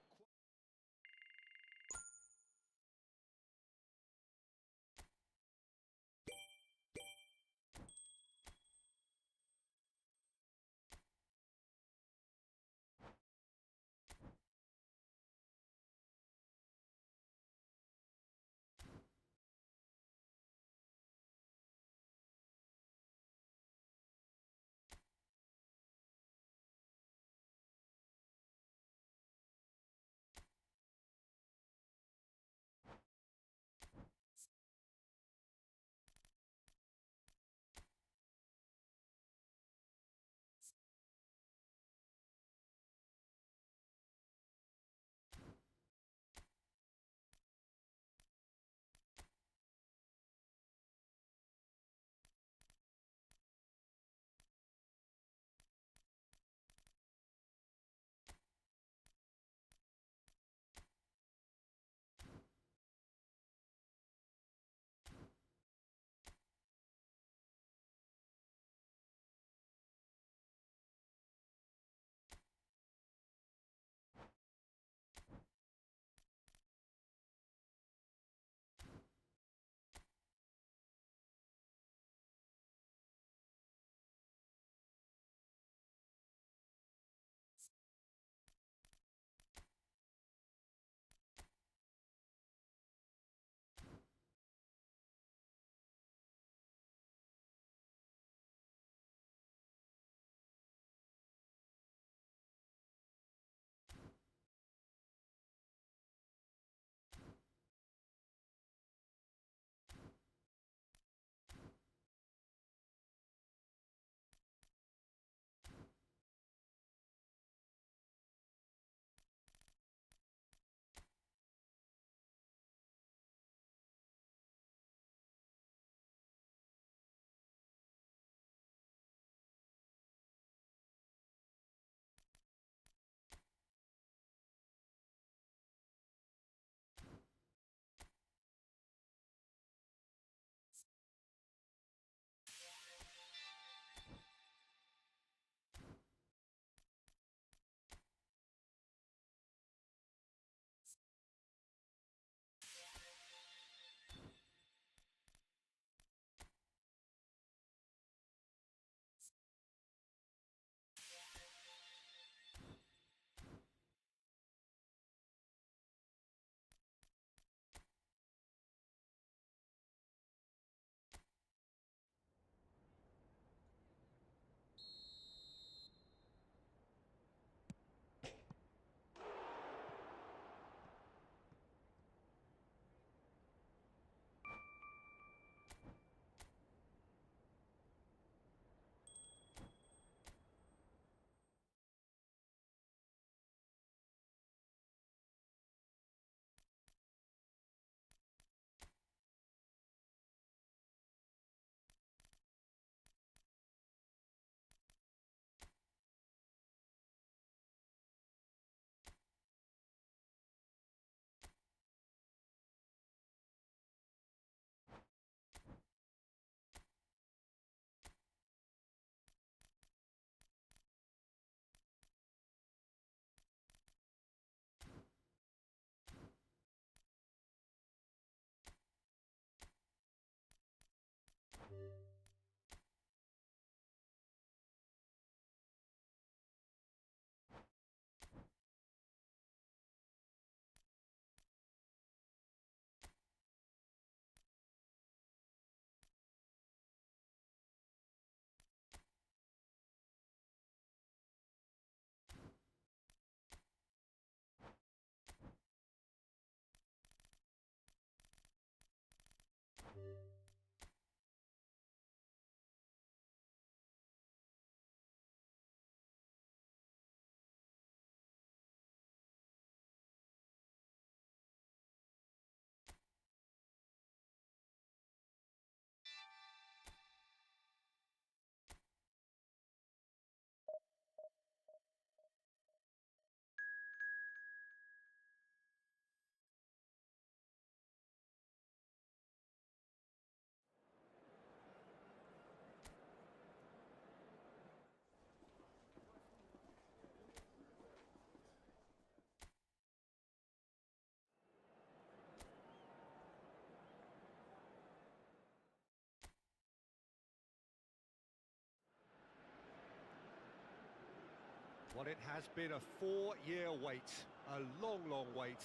Well, it has been a 4-year wait, a long, long wait.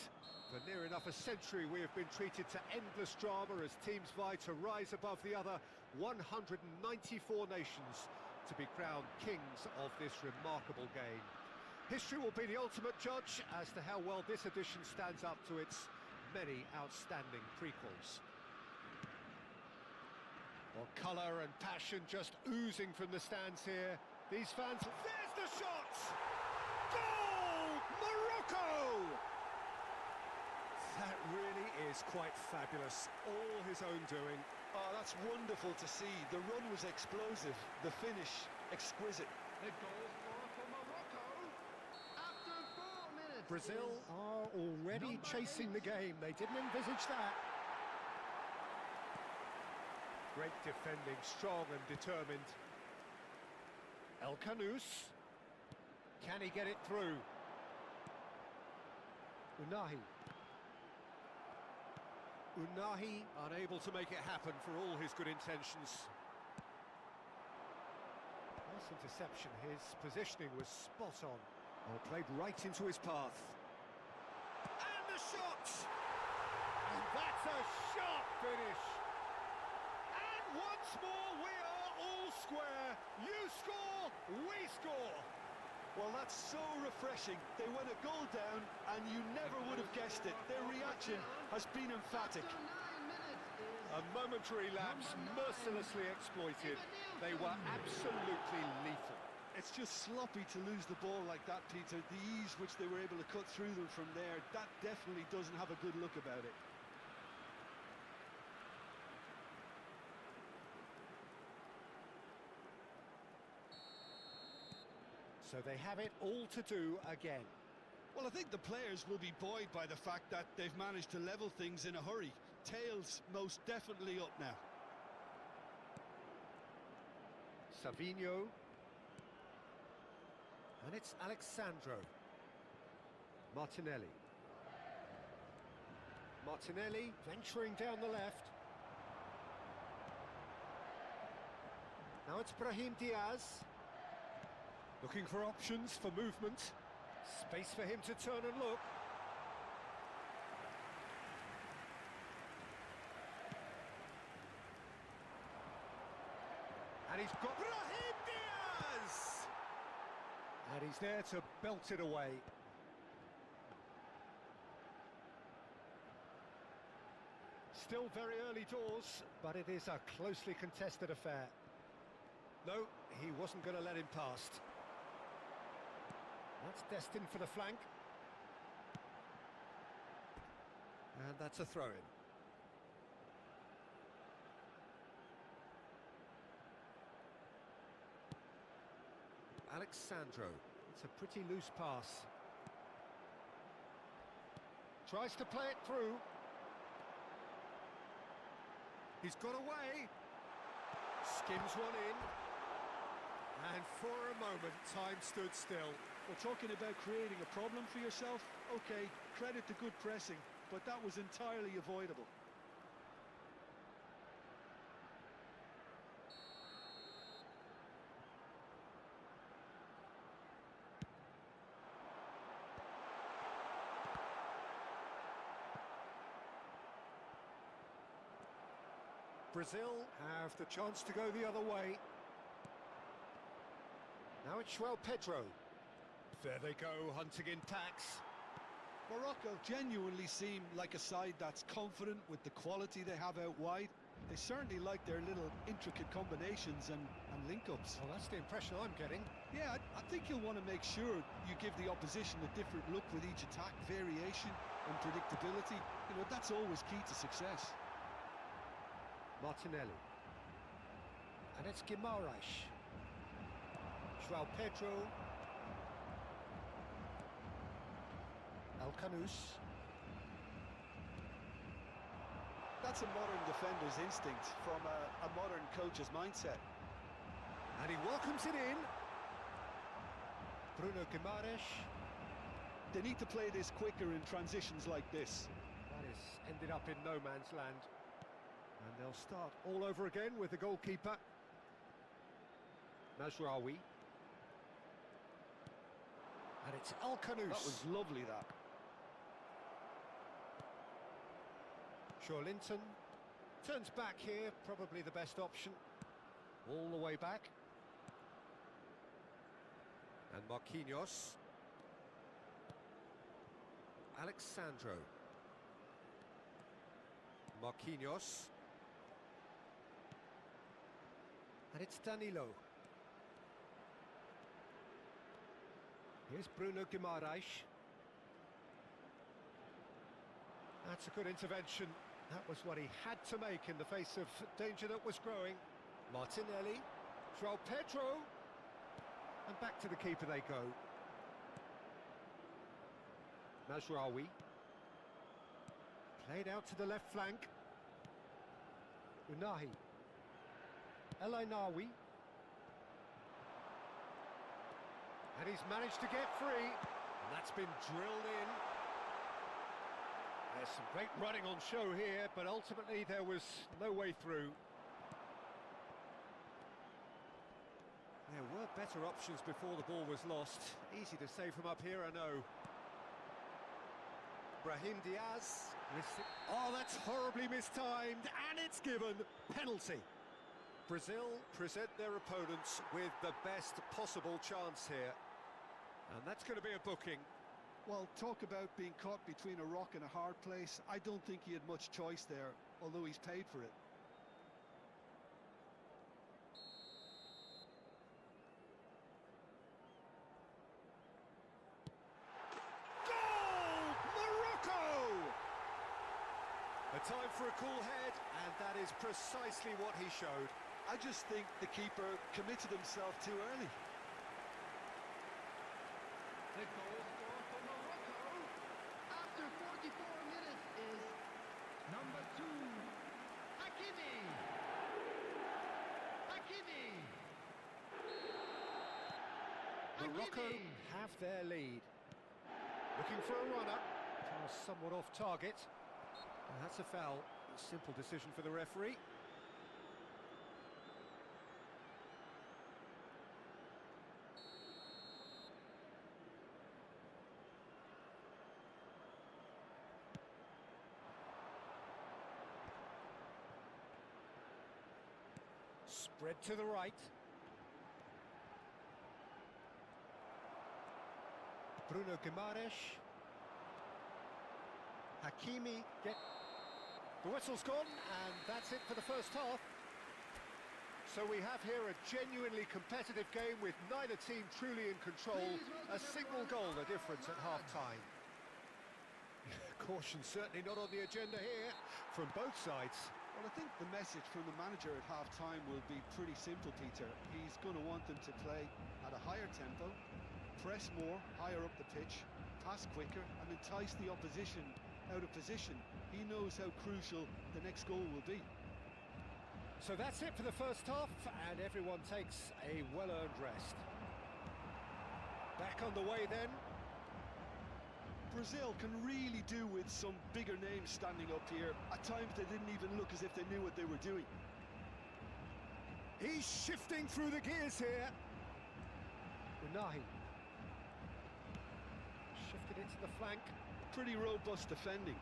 For near enough a century, we have been treated to endless drama as teams vie to rise above the other 194 nations to be crowned kings of this remarkable game. History will be the ultimate judge as to how well this edition stands up to its many outstanding prequels. Well, colour and passion just oozing from the stands here. These fans... There's the shot! Goal! Morocco! That really is quite fabulous. All his own doing. Oh, that's wonderful to see. The run was explosive, the finish exquisite. The goal scorer for Morocco after 4 minutes. Brazil are already chasing the game. They didn't envisage that. Great defending, strong and determined. El Canous. Can he get it through? Unahi. Unahi unable to make it happen for all his good intentions. Nice interception. His positioning was spot on. Oh, played right into his path. And the shot! And that's a sharp finish. And once more we are all square. You score, we score. Well, that's so refreshing. They went a goal down, and you never would have guessed it. Their reaction has been emphatic. A momentary lapse, mercilessly exploited. They were absolutely lethal. It's just sloppy to lose the ball like that, Peter. The ease which they were able to cut through them from there, that definitely doesn't have a good look about it. So they have it all to do again. Well, I think the players will be buoyed by the fact that they've managed to level things in a hurry. Tails most definitely up now. Savinho. And it's Alexandro. Martinelli. Martinelli venturing down the left. Now it's Brahim Diaz. Looking for options for movement. Space for him to turn and look. And he's got Brahim Diaz! And he's there to belt it away. Still very early doors, but it is a closely contested affair. No, he wasn't going to let him past. That's destined for the flank. And that's a throw-in. Alexandro. It's a pretty loose pass. Tries to play it through. He's got away. Skims one in. And for a moment, time stood still. Well, talking about creating a problem for yourself, okay, credit to good pressing, but that was entirely avoidable. Brazil have the chance to go the other way. Now it's João Pedro. There they go, hunting in packs. Morocco genuinely seem like a side that's confident with the quality they have out wide. They certainly like their little intricate combinations and link-ups. Well, that's the impression I'm getting. Yeah, I think you'll want to make sure you give the opposition a different look with each attack, variation and predictability. You know, that's always key to success. Martinelli. And it's Guimaraes. João Pedro. El Canous. That's a modern defender's instinct from a modern coach's mindset. And he welcomes it in. Bruno Guimaraes. They need to play this quicker in transitions like this. That has ended up in no man's land. And they'll start all over again with the goalkeeper. And it's El Kanous. That was lovely, that. Linton turns back here, probably the best option. All the way back. And Marquinhos. Alexandro. Marquinhos. And it's Danilo. Here's Bruno Guimaraes. That's a good intervention. That was what he had to make in the face of danger that was growing. Martinelli. João Pedro. And back to the keeper they go. Mazraoui. Played out to the left flank. Unahi. El Ainaoui. And he's managed to get free. And that's been drilled in. There's some great running on show here, but ultimately there was no way through. There were better options before the ball was lost. Easy to say from up here, I know. Brahim Diaz. Oh, that's horribly mistimed, and it's given. Penalty. Brazil present their opponents with the best possible chance here. And that's going to be a booking. Well, talk about being caught between a rock and a hard place. I don't think he had much choice there, although he's paid for it. Goal! Morocco! A time for a cool head, and that is precisely what he showed. I just think the keeper committed himself too early. The goal scorer for Morocco after 44 minutes is number 2, Hakimi. Hakimi. Morocco have their lead. Looking for a runner. Pass somewhat off target. And that's a foul. A simple decision for the referee. Spread to the right. Bruno Guimaraes. Hakimi get... The whistle's gone, and that's it for the first half. So we have here a genuinely competitive game with neither team truly in control. A single goal the difference at half-time. Caution certainly not on the agenda here from both sides. Well, I think the message from the manager at half-time will be pretty simple, Peter. He's going to want them to play at a higher tempo, press more, higher up the pitch, pass quicker, and entice the opposition out of position. He knows how crucial the next goal will be. So that's it for the first half, and everyone takes a well-earned rest. Back on the way then. Brazil can really do with some bigger names standing up here. At times they didn't even look as if they knew what they were doing. He's shifting through the gears here. Unahi. Shifted it to the flank. Pretty robust defending.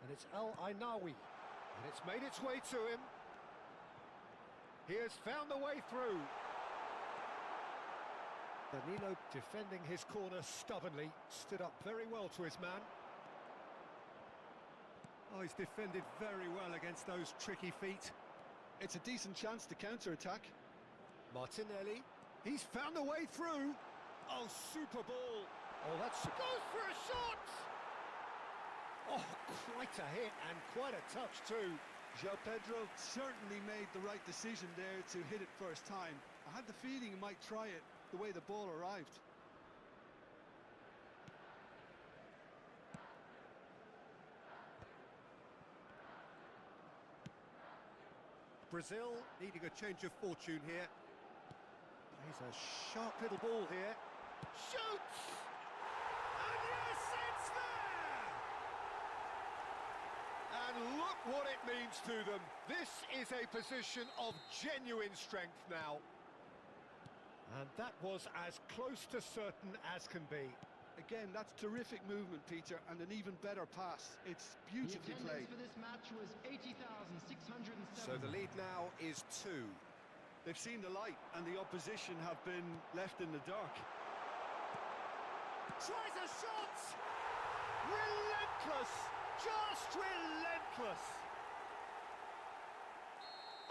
And it's El Ainaoui. And it's made its way to him. He has found the way through. Danilo defending his corner stubbornly, stood up very well to his man. Oh, he's defended very well against those tricky feet. It's a decent chance to counter-attack. Martinelli, he's found a way through. Oh, super ball. Oh, that's... Goes for a shot! Oh, quite a hit and quite a touch too. João Pedro certainly made the right decision there to hit it first time. I had the feeling he might try it the way the ball arrived. Brazil needing a change of fortune here. Plays a sharp little ball here. Shoots! And yes, it's there! And look what it means to them. This is a position of genuine strength now. And that was as close to certain as can be. Again, that's terrific movement, Peter, and an even better pass. It's beautifully The played. attendance for this match was 80,607. So the lead now is 2. They've seen the light, and the opposition have been left in the dark. Tries a shot! Relentless! Just relentless!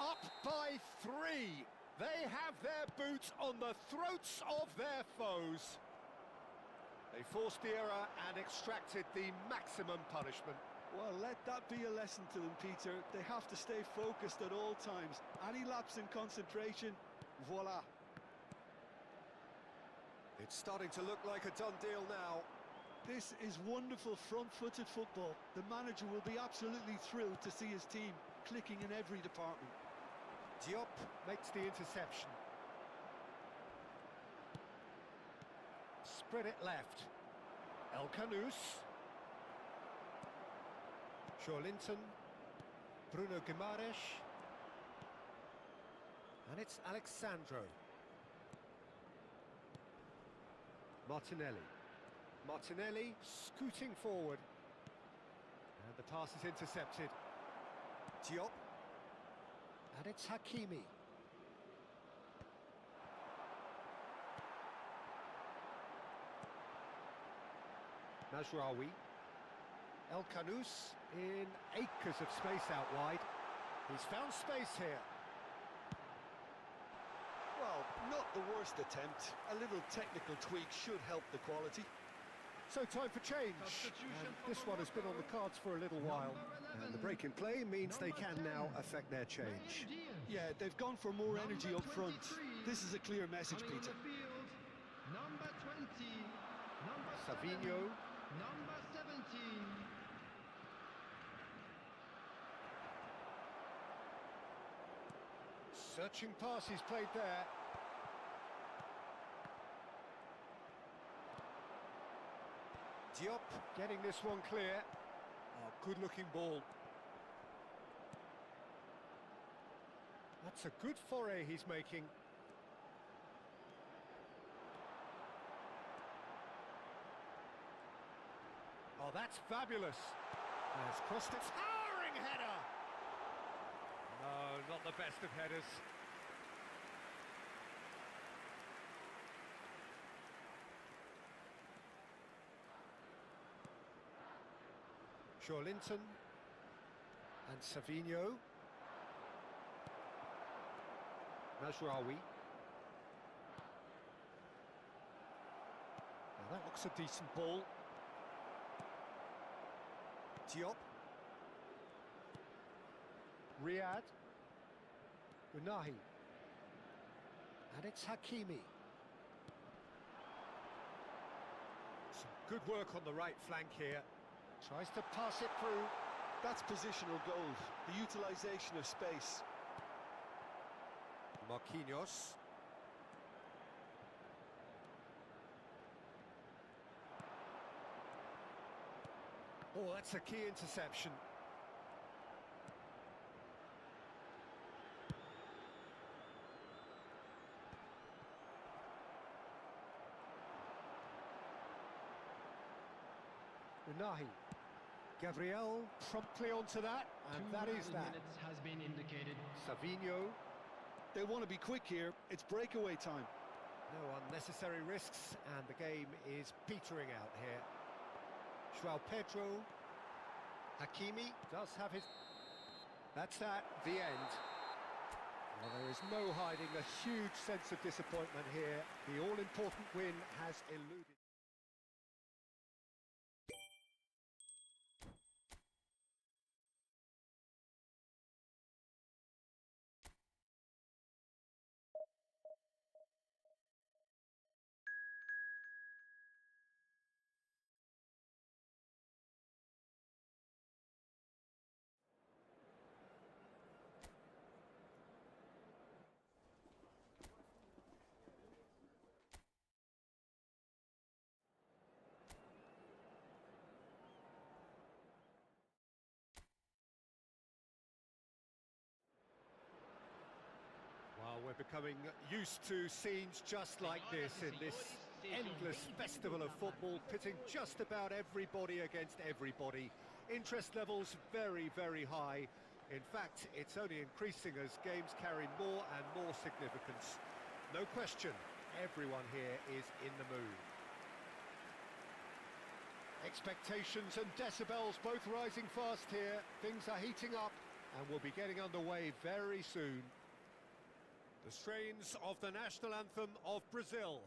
Up by 3. They have their boots on the throats of their foes. They forced the error and extracted the maximum punishment. Well, let that be a lesson to them, Peter. They have to stay focused at all times. Any lapse in concentration, voila. It's starting to look like a done deal now. This is wonderful front-footed football. The manager will be absolutely thrilled to see his team clicking in every department. Diop makes the interception. Spread it left. El Canus. Linton. Bruno Guimaraes. And it's Alexandro. Martinelli. Martinelli scooting forward. And the pass is intercepted. Diop. And it's Hakimi. Mazraoui. El Canus in acres of space out wide. He's found space here. Well, not the worst attempt. A little technical tweak should help the quality. So time for change. Substitution And for this one has been on the cards for a little while. And the break in play means they can now affect their change. Yeah, they've gone for more energy up front. This is a clear message, Coming on Peter. the field, number 20, number Savinho. 7, number 17. Searching pass he's played there. Diop. Getting this one clear. Oh, good-looking ball. That's a good foray he's making. Oh, that's fabulous. Has crossed it. Towering header! No, not the best of headers. Linton and Savinho. Mazraoui. Now that looks a decent ball. Diop. Riyad. Unahi. And it's Hakimi. Some good work on the right flank here. Tries to pass it through. That's positional gold, the utilisation of space. Marquinhos. Oh, that's a key interception. Unahi. Gabriel promptly onto that, and that is 200 that. minutes has been indicated. Savinho. They want to be quick here. It's breakaway time. No unnecessary risks, and the game is petering out here. João Pedro. Hakimi does have his... That's that, the end. Well, there is no hiding a huge sense of disappointment here. The all-important win has eluded. becoming used to scenes just like this in this endless festival of football, pitting just about everybody against everybody. Interest levels very, very high. In fact, it's only increasing as games carry more and more significance. No question, everyone here is in the mood. Expectations and decibels both rising fast here. Things are heating up and we'll be getting underway very soon. The strains of the national anthem of Brazil.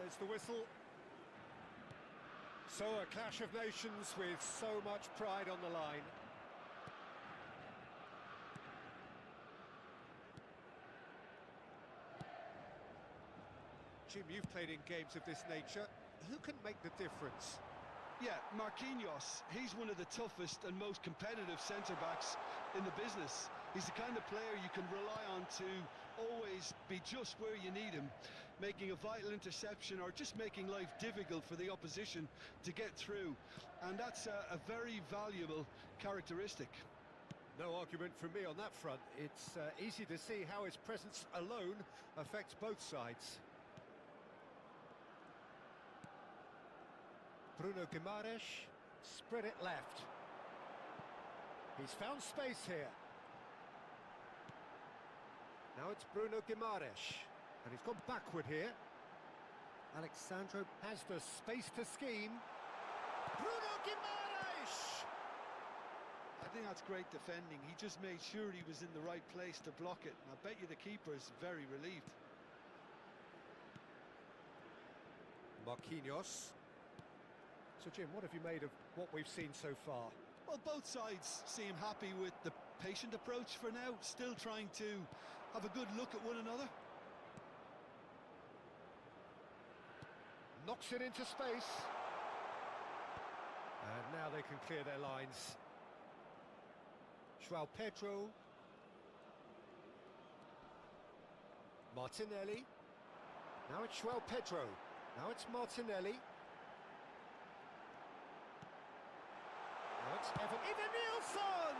There's the whistle. So a clash of nations with so much pride on the line. Jim, you've played in games of this nature. Who can make the difference? Yeah, Marquinhos, he's one of the toughest and most competitive centre-backs in the business. He's the kind of player you can rely on to always be just where you need him, making a vital interception or just making life difficult for the opposition to get through. And that's a very valuable characteristic. No argument from me on that front. It's easy to see how his presence alone affects both sides. Bruno Guimaraes, spread it left. He's found space here. Now it's Bruno Guimaraes, and he's gone backward here. Alexandro has the space to scheme. Bruno Guimaraes! I think that's great defending. He just made sure he was in the right place to block it. And I bet you the keeper is very relieved. Marquinhos. So, Jim, what have you made of what we've seen so far? Well, both sides seem happy with the patient approach for now, still trying to have a good look at one another. Knocks it into space. And now they can clear their lines. João Pedro. Martinelli. Now it's João Pedro. Now it's Martinelli. Now it's Evan Nielsen!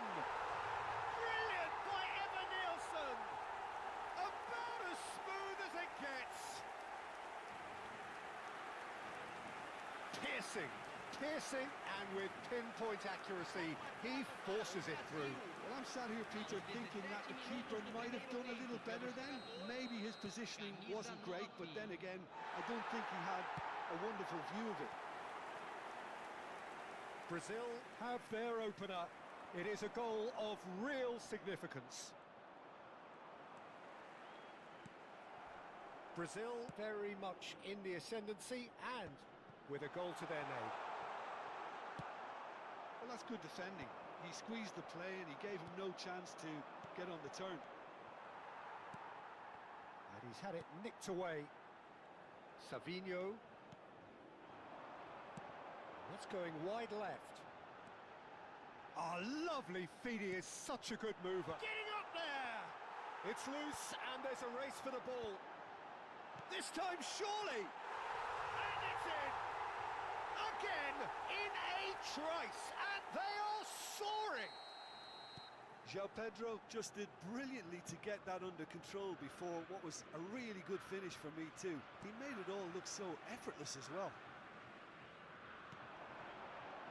Brilliant by Evan Nielsen! About as smooth as it gets! Piercing, and with pinpoint accuracy, he forces it through. Well, I'm sat here, Peter, thinking that the keeper might have done a little better then. Maybe his positioning wasn't great, but then again, I don't think he had a wonderful view of it. Brazil have their opener. It is a goal of real significance. Brazil very much in the ascendancy and with a goal to their name. Well, that's good defending. He squeezed the play and he gave him no chance to get on the turn. And he's had it nicked away. Savinho. That's going wide left. Ah, lovely feed. He is such a good mover. Getting up there! It's loose and there's a race for the ball. This time, surely! And it's in! Again, in a trice, and they are soaring! João Pedro just did brilliantly to get that under control before what was a really good finish for me too. He made it all look so effortless as well.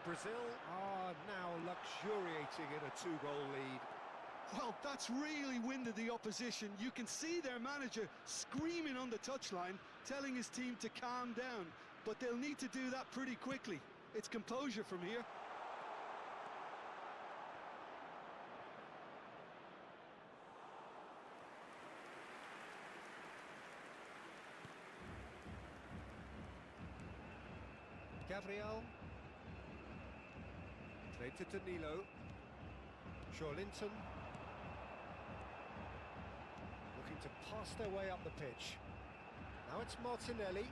Brazil are now luxuriating in a two-goal lead. Well, that's really winded the opposition. You can see their manager screaming on the touchline, telling his team to calm down. But they'll need to do that pretty quickly. It's composure from here. Gabriel. Played to Danilo. Linton. Looking to pass their way up the pitch. Now it's Martinelli.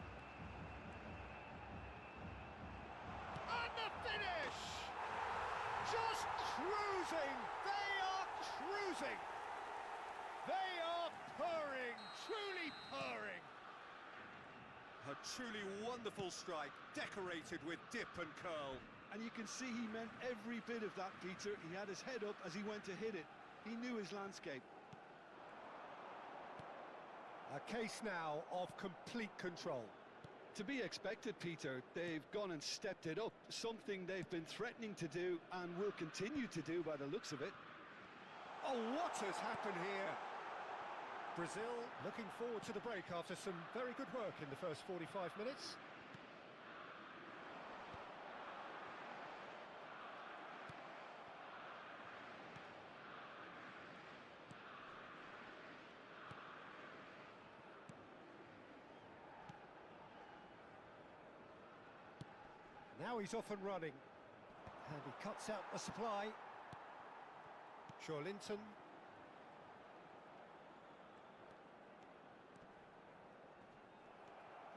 And the finish! Just cruising! They are cruising! They are purring, truly purring! A truly wonderful strike, decorated with dip and curl. And you can see he meant every bit of that, Peter. He had his head up as he went to hit it. He knew his landscape. A case now of complete control. To be expected, Peter. They've gone and stepped it up. Something they've been threatening to do and will continue to do by the looks of it. Oh, what has happened here? Brazil looking forward to the break after some very good work in the first 45 minutes. Now he's off and running. And he cuts out the supply. Linton.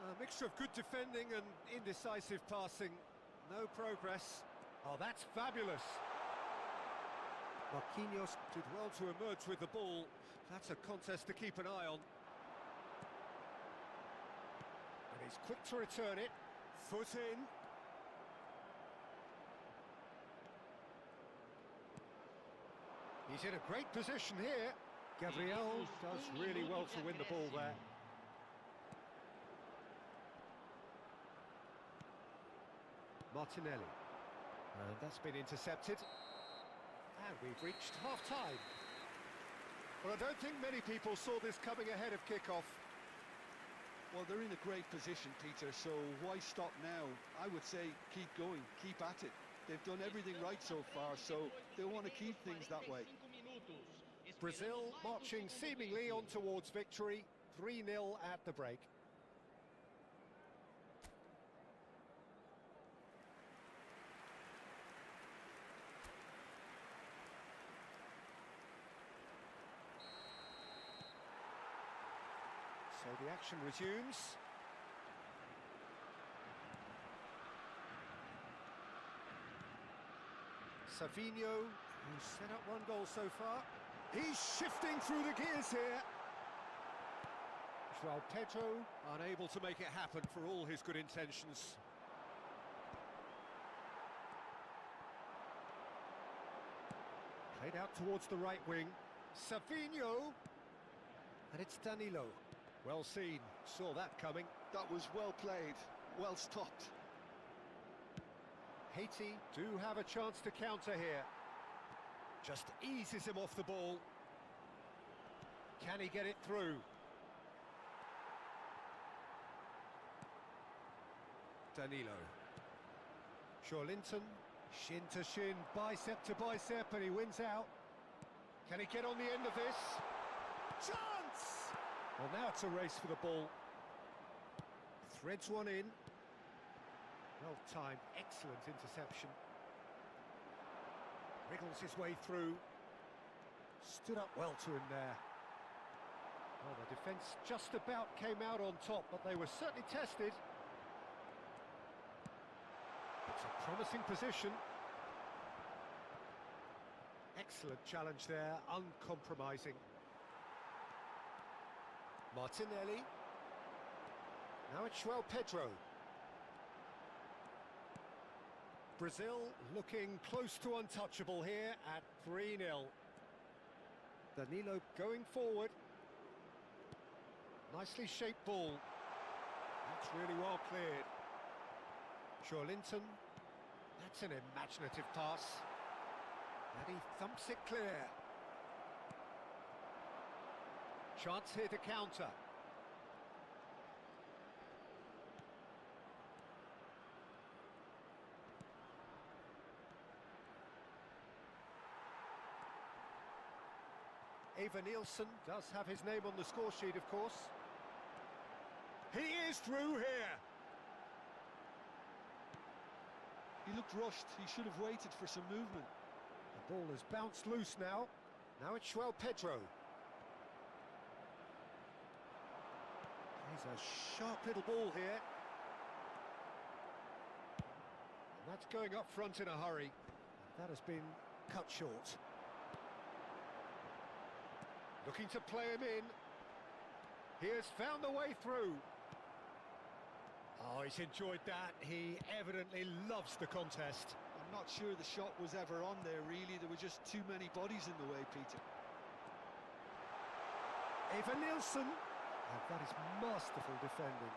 A mixture of good defending and indecisive passing. No progress. Oh, that's fabulous. Marquinhos did well to emerge with the ball. That's a contest to keep an eye on. And he's quick to return it. Foot in. He's in a great position here. Gabriel does really well to win the ball there. Martinelli. And that's been intercepted. And we've reached half-time. Well, I don't think many people saw this coming ahead of kick-off. Well, they're in a great position, Peter, so why stop now? I would say keep going, keep at it. They've done everything right so far, so they want to keep things that way. Brazil marching seemingly on towards victory, 3-0 at the break. So the action resumes. Savinho, who's set up one goal so far. He's shifting through the gears here. João Pedro unable to make it happen for all his good intentions. Played out towards the right wing. Savinho. And it's Danilo. Well seen, saw that coming. That was well played, well stopped. Haiti do have a chance to counter here. Just eases him off the ball. Can he get it through? Danilo. Linton, shin to shin, bicep to bicep, and he wins out. Can he get on the end of this? Chance! Well, now it's a race for the ball. Threads one in. Well timed, excellent interception. Wriggles his way through. Stood up well to him there. Well, the defence just about came out on top, but they were certainly tested. It's a promising position. Excellent challenge there, uncompromising. Martinelli. Now it's João Pedro. Brazil looking close to untouchable here at 3-0. Danilo going forward. Nicely shaped ball. That's really well cleared. Linton. That's an imaginative pass. And he thumps it clear. Chance here to counter. Eva Nielsen does have his name on the score sheet, of course. He is through here. He looked rushed. He should have waited for some movement. The ball has bounced loose now. Now it's João Pedro. He's a sharp little ball here. And that's going up front in a hurry. That has been cut short. Looking to play him in. He has found the way through. Oh, he's enjoyed that. He evidently loves the contest. I'm not sure the shot was ever on there, really. There were just too many bodies in the way, Peter. Eva Nielsen. And that is masterful defending.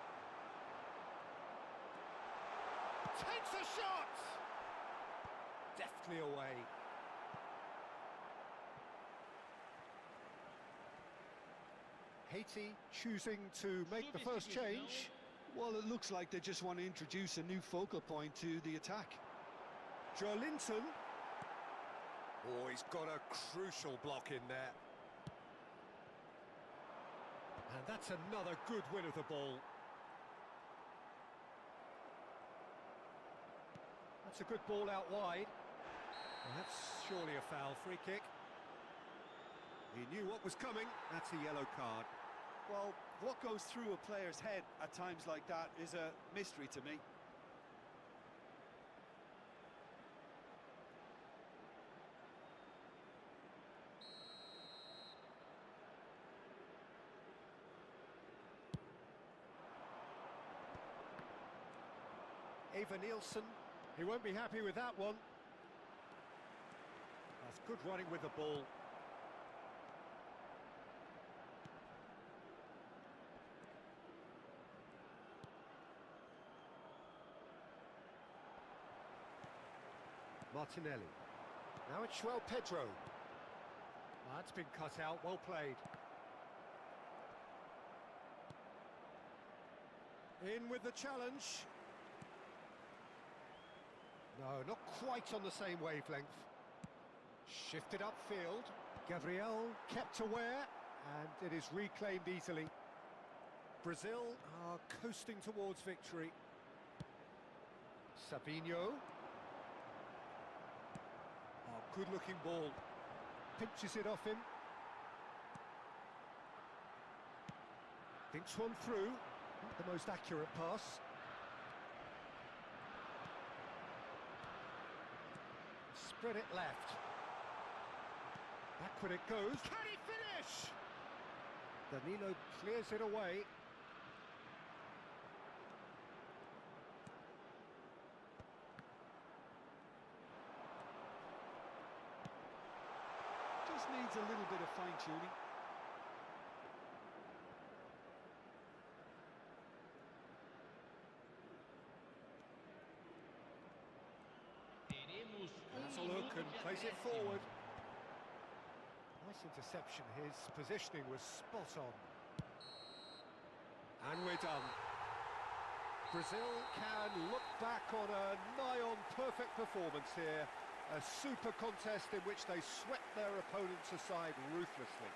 Takes a shot! Deftly away. Haiti choosing to make the first change. Well, it looks like they just want to introduce a new focal point to the attack. Joelinton. Oh, he's got a crucial block in there. And that's another good win of the ball. That's a good ball out wide. Well, that's surely a foul. Free kick. He knew what was coming. That's a yellow card. Well, what goes through a player's head at times like that is a mystery to me. Eva Nielsen. He won't be happy with that one. That's good running with the ball. Martinelli. Now it's João Pedro. That's been cut out, well played. In with the challenge. No, not quite on the same wavelength. Shifted upfield. Gabriel kept aware, and it is reclaimed easily. Brazil are coasting towards victory. Sabinho. Oh, good-looking ball. Pinches it off him. Thinks one through. Not the most accurate pass. Spread it left. Backward it goes. Can he finish? Danilo clears it away. Just needs a little bit of fine-tuning. That's a look and plays it forward. Nice interception. His positioning was spot on. And we're done. Brazil can look back on a nigh-on perfect performance here. A super contest in which they swept their opponents aside ruthlessly.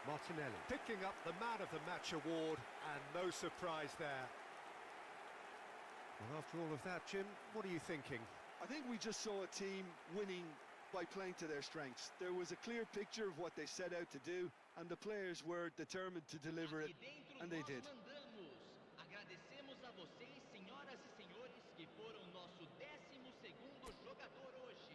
Martinelli picking up the Man of the Match award, and no surprise there. Well, after all of that, Jim, what are you thinking? I think we just saw a team winning by playing to their strengths. There was a clear picture of what they set out to do, and the players were determined to deliver it, and they did. Agradecemos a vocês, senhoras e senhores, que foram nosso 12º jogador hoje.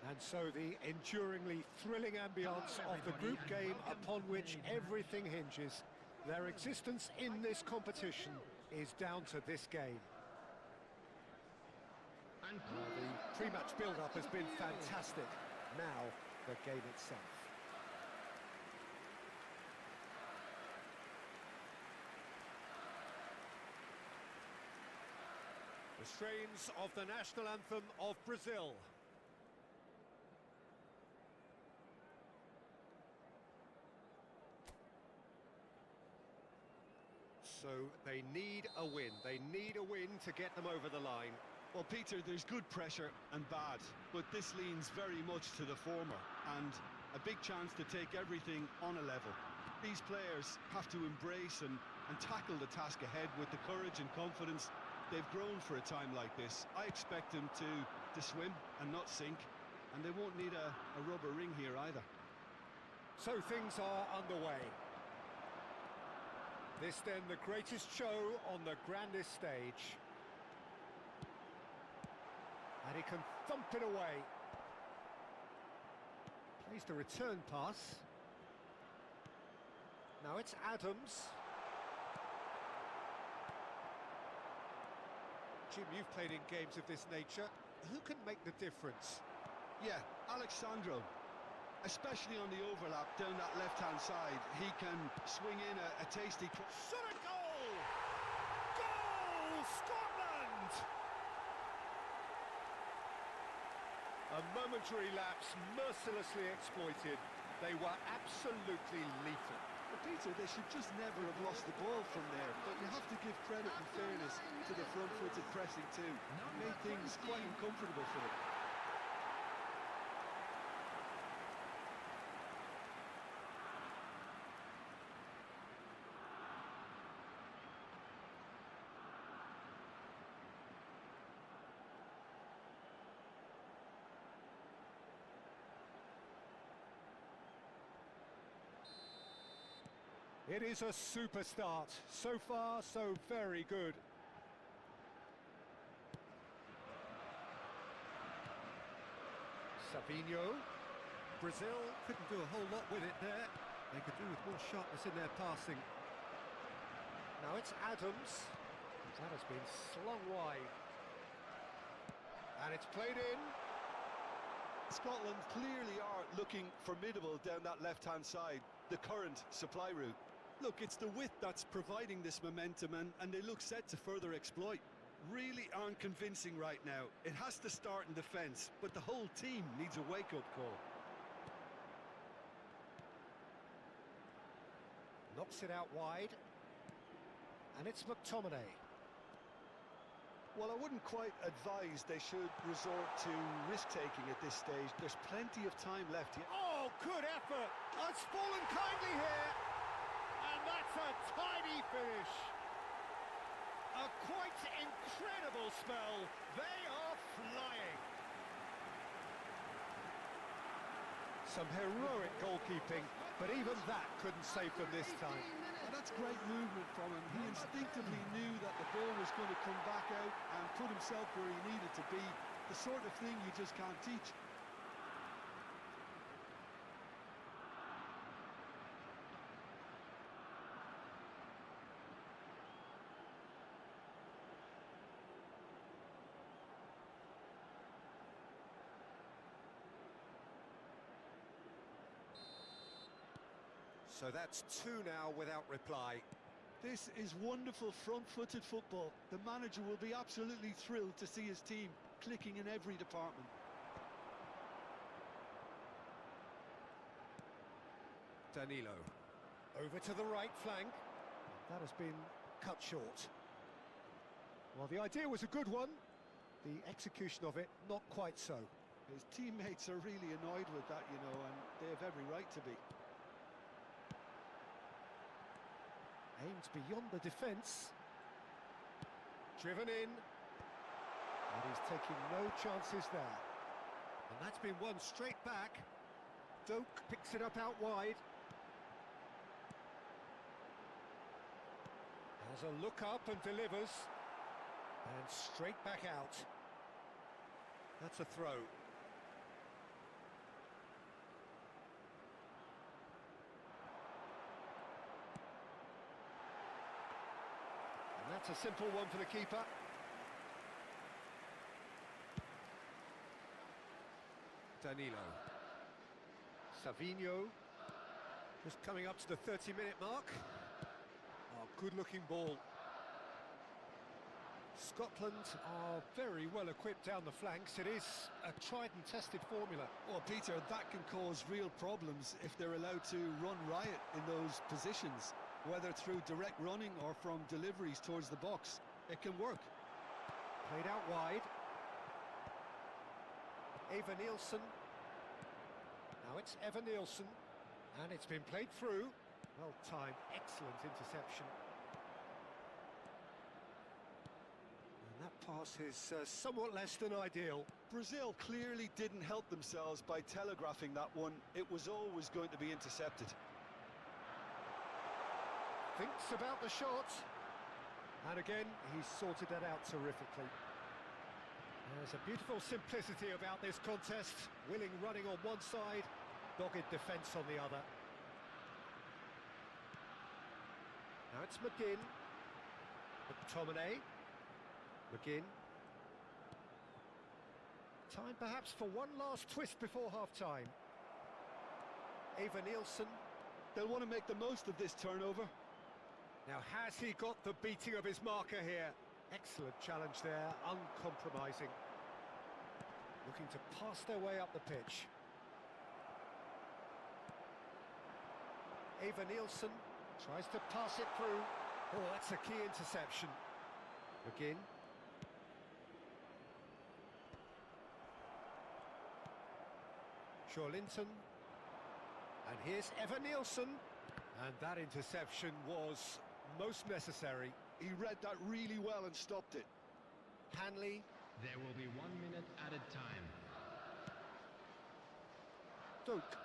And so the enduringly thrilling ambience of the group game upon which everything hinges. Their existence in this competition is down to this game. The pre-match build-up has been fantastic. Now, the game itself. The strains of the national anthem of Brazil. So they need a win. They need a win to get them over the line. Well, Peter, there's good pressure and bad, but this leans very much to the former, and a big chance to take everything on a level. These players have to embrace and tackle the task ahead with the courage and confidence they've grown for a time like this. I expect them to swim and not sink, and they won't need a rubber ring here either. So things are underway. This then the greatest show on the grandest stage. And he can thump it away. Plays the return pass. Now it's Adams. Jim, you've played in games of this nature. Who can make the difference? Yeah, Alexandro. Especially on the overlap down that left-hand side. He can swing in a tasty... Shot a goal! Goal! Scotland! A momentary lapse mercilessly exploited. They were absolutely lethal. But Peter, they should just never have lost the ball from there. But you have to give credit and fairness to the front-footed pressing too. Made things quite uncomfortable for them. It is a super start. So far, so very good. Sabinho. Brazil couldn't do a whole lot with it there. They could do with more sharpness in their passing. Now it's Adams. That has been slung wide. And it's played in. Scotland clearly are looking formidable down that left-hand side, the current supply route. Look, it's the width that's providing this momentum, and they look set to further exploit. Really aren't convincing right now. It has to start in defence, but the whole team needs a wake-up call. Knocks it out wide. And it's McTominay. Well, I wouldn't quite advise they should resort to risk-taking at this stage. There's plenty of time left here. Oh, good effort! It's fallen kindly here! And that's a tidy finish! A quite incredible spell. They are flying. Some heroic goalkeeping, but even that couldn't save them this time. And that's great movement from him. He instinctively knew that the ball was going to come back out and put himself where he needed to be. The sort of thing you just can't teach. So that's two now without reply. This is wonderful front-footed football. The manager will be absolutely thrilled to see his team clicking in every department. Danilo. Over to the right flank. That has been cut short. Well, the idea was a good one. The execution of it, not quite so. His teammates are really annoyed with that, you know, and they have every right to be. Aims beyond the defence. Driven in. And he's taking no chances there. And that's been won straight back. Doak picks it up out wide. Has a look up and delivers. And straight back out. That's a throw. That's a simple one for the keeper. Danilo. Savinho. Just coming up to the 30-minute mark. Oh, good-looking ball. Scotland are very well equipped down the flanks. It is a tried and tested formula. Well, Peter, that can cause real problems if they're allowed to run riot in those positions, whether through direct running or from deliveries towards the box. It can work. Played out wide. Eva Nielsen. Now it's Eva Nielsen. And it's been played through. Well timed, excellent interception. And that pass is somewhat less than ideal. Brazil clearly didn't help themselves by telegraphing that one. It was always going to be intercepted. Thinks about the shot. And again, he's sorted that out terrifically. There's a beautiful simplicity about this contest. Willing running on one side, dogged defence on the other. Now it's McGinn. McTominay. McGinn. Time perhaps for one last twist before half-time. Eva Nielsen. They'll want to make the most of this turnover. Now, has he got the beating of his marker here? Excellent challenge there, uncompromising. Looking to pass their way up the pitch. Eva Nielsen tries to pass it through. Oh, that's a key interception. McGinn. Linton. And here's Eva Nielsen. And that interception was most necessary. He read that really well and stopped it. Hanley. There will be 1 minute added time. Duke.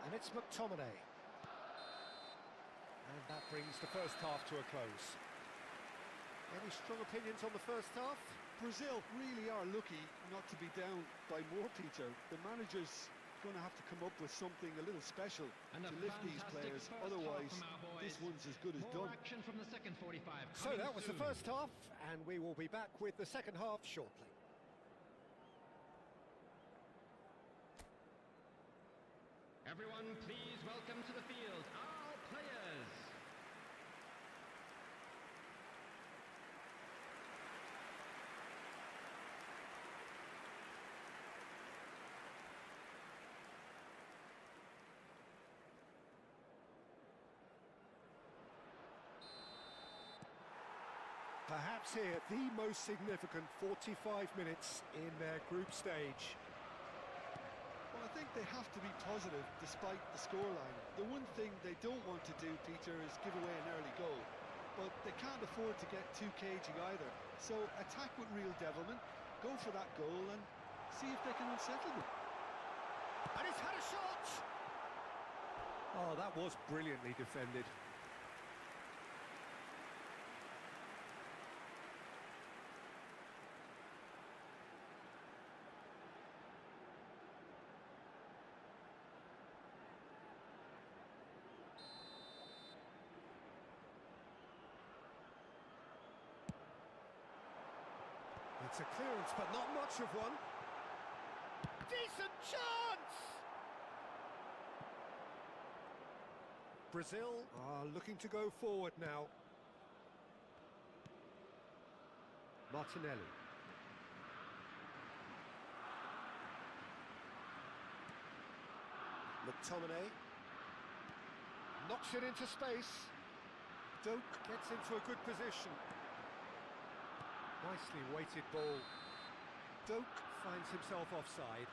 And it's McTominay. And that brings the first half to a close. Any strong opinions on the first half? Brazil really are lucky not to be down by more, Peter. The manager's going to have to come up with something a little special And to lift these players. Otherwise, this one's as good as More done. action from the second 45. So that was the soon. first half, and we will be back with the second half shortly. Everyone, please welcome to the field our players. Perhaps here, the most significant 45 minutes in their group stage. Well, I think they have to be positive despite the scoreline. The one thing they don't want to do, Peter, is give away an early goal. But they can't afford to get too cagey either. So attack with real devilment, go for that goal and see if they can unsettle them. And he's had a shot! Oh, that was brilliantly defended. It's a clearance, but not much of one. Decent chance! Brazil are looking to go forward now. Martinelli. McTominay. Knocks it into space. Doak gets into a good position. Nicely weighted ball. Doak finds himself offside.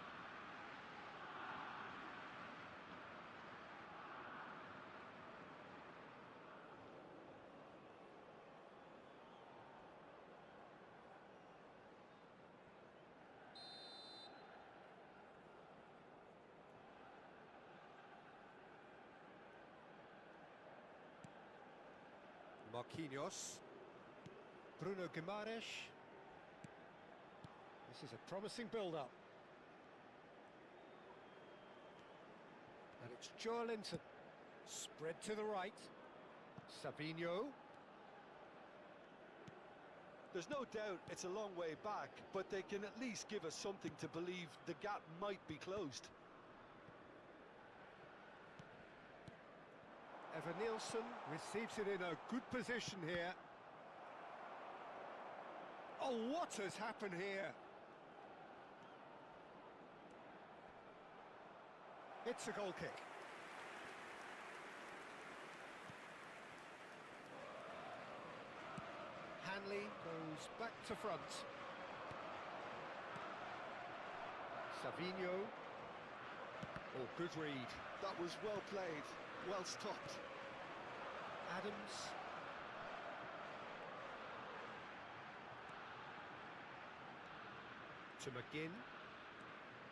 Marquinhos. Bruno Guimaraes. This is a promising build-up. And it's Linton. Spread to the right. Savinho. There's no doubt it's a long way back, but they can at least give us something to believe the gap might be closed. Evan Nielsen receives it in a good position here. Oh, what has happened here? It's a goal kick. Hanley goes back to front. Savinho. Oh, good read. That was well played, well stopped. Adams. To McGinn.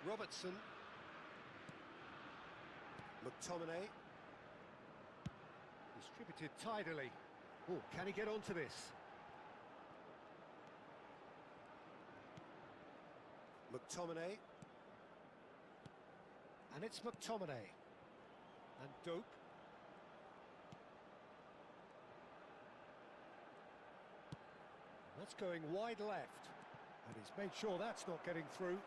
Robertson. McTominay. Distributed tidily. Oh, can he get onto this? McTominay. And it's McTominay. And Dope. That's going wide left. And he's made sure that's not getting through.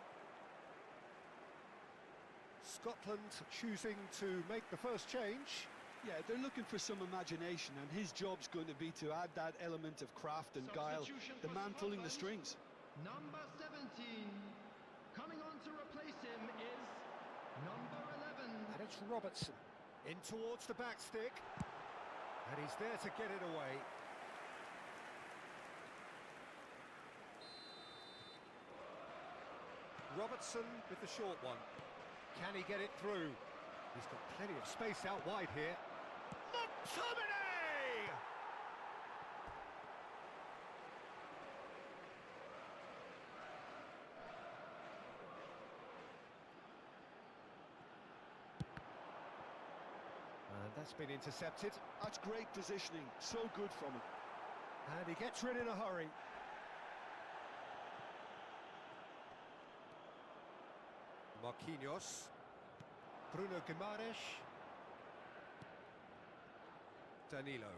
Scotland choosing to make the first change. Yeah, they're looking for some imagination, and his job's going to be to add that element of craft and guile, the man pulling the strings. Number 17. Coming on to replace him is number 11. And it's Robertson. In towards the back stick. And he's there to get it away. Robertson with the short one. Can he get it through? He's got plenty of space out wide here. McTominay! And that's been intercepted. That's great positioning, so good from him. And he gets rid in a hurry. Marquinhos. Bruno Guimaraes. Danilo.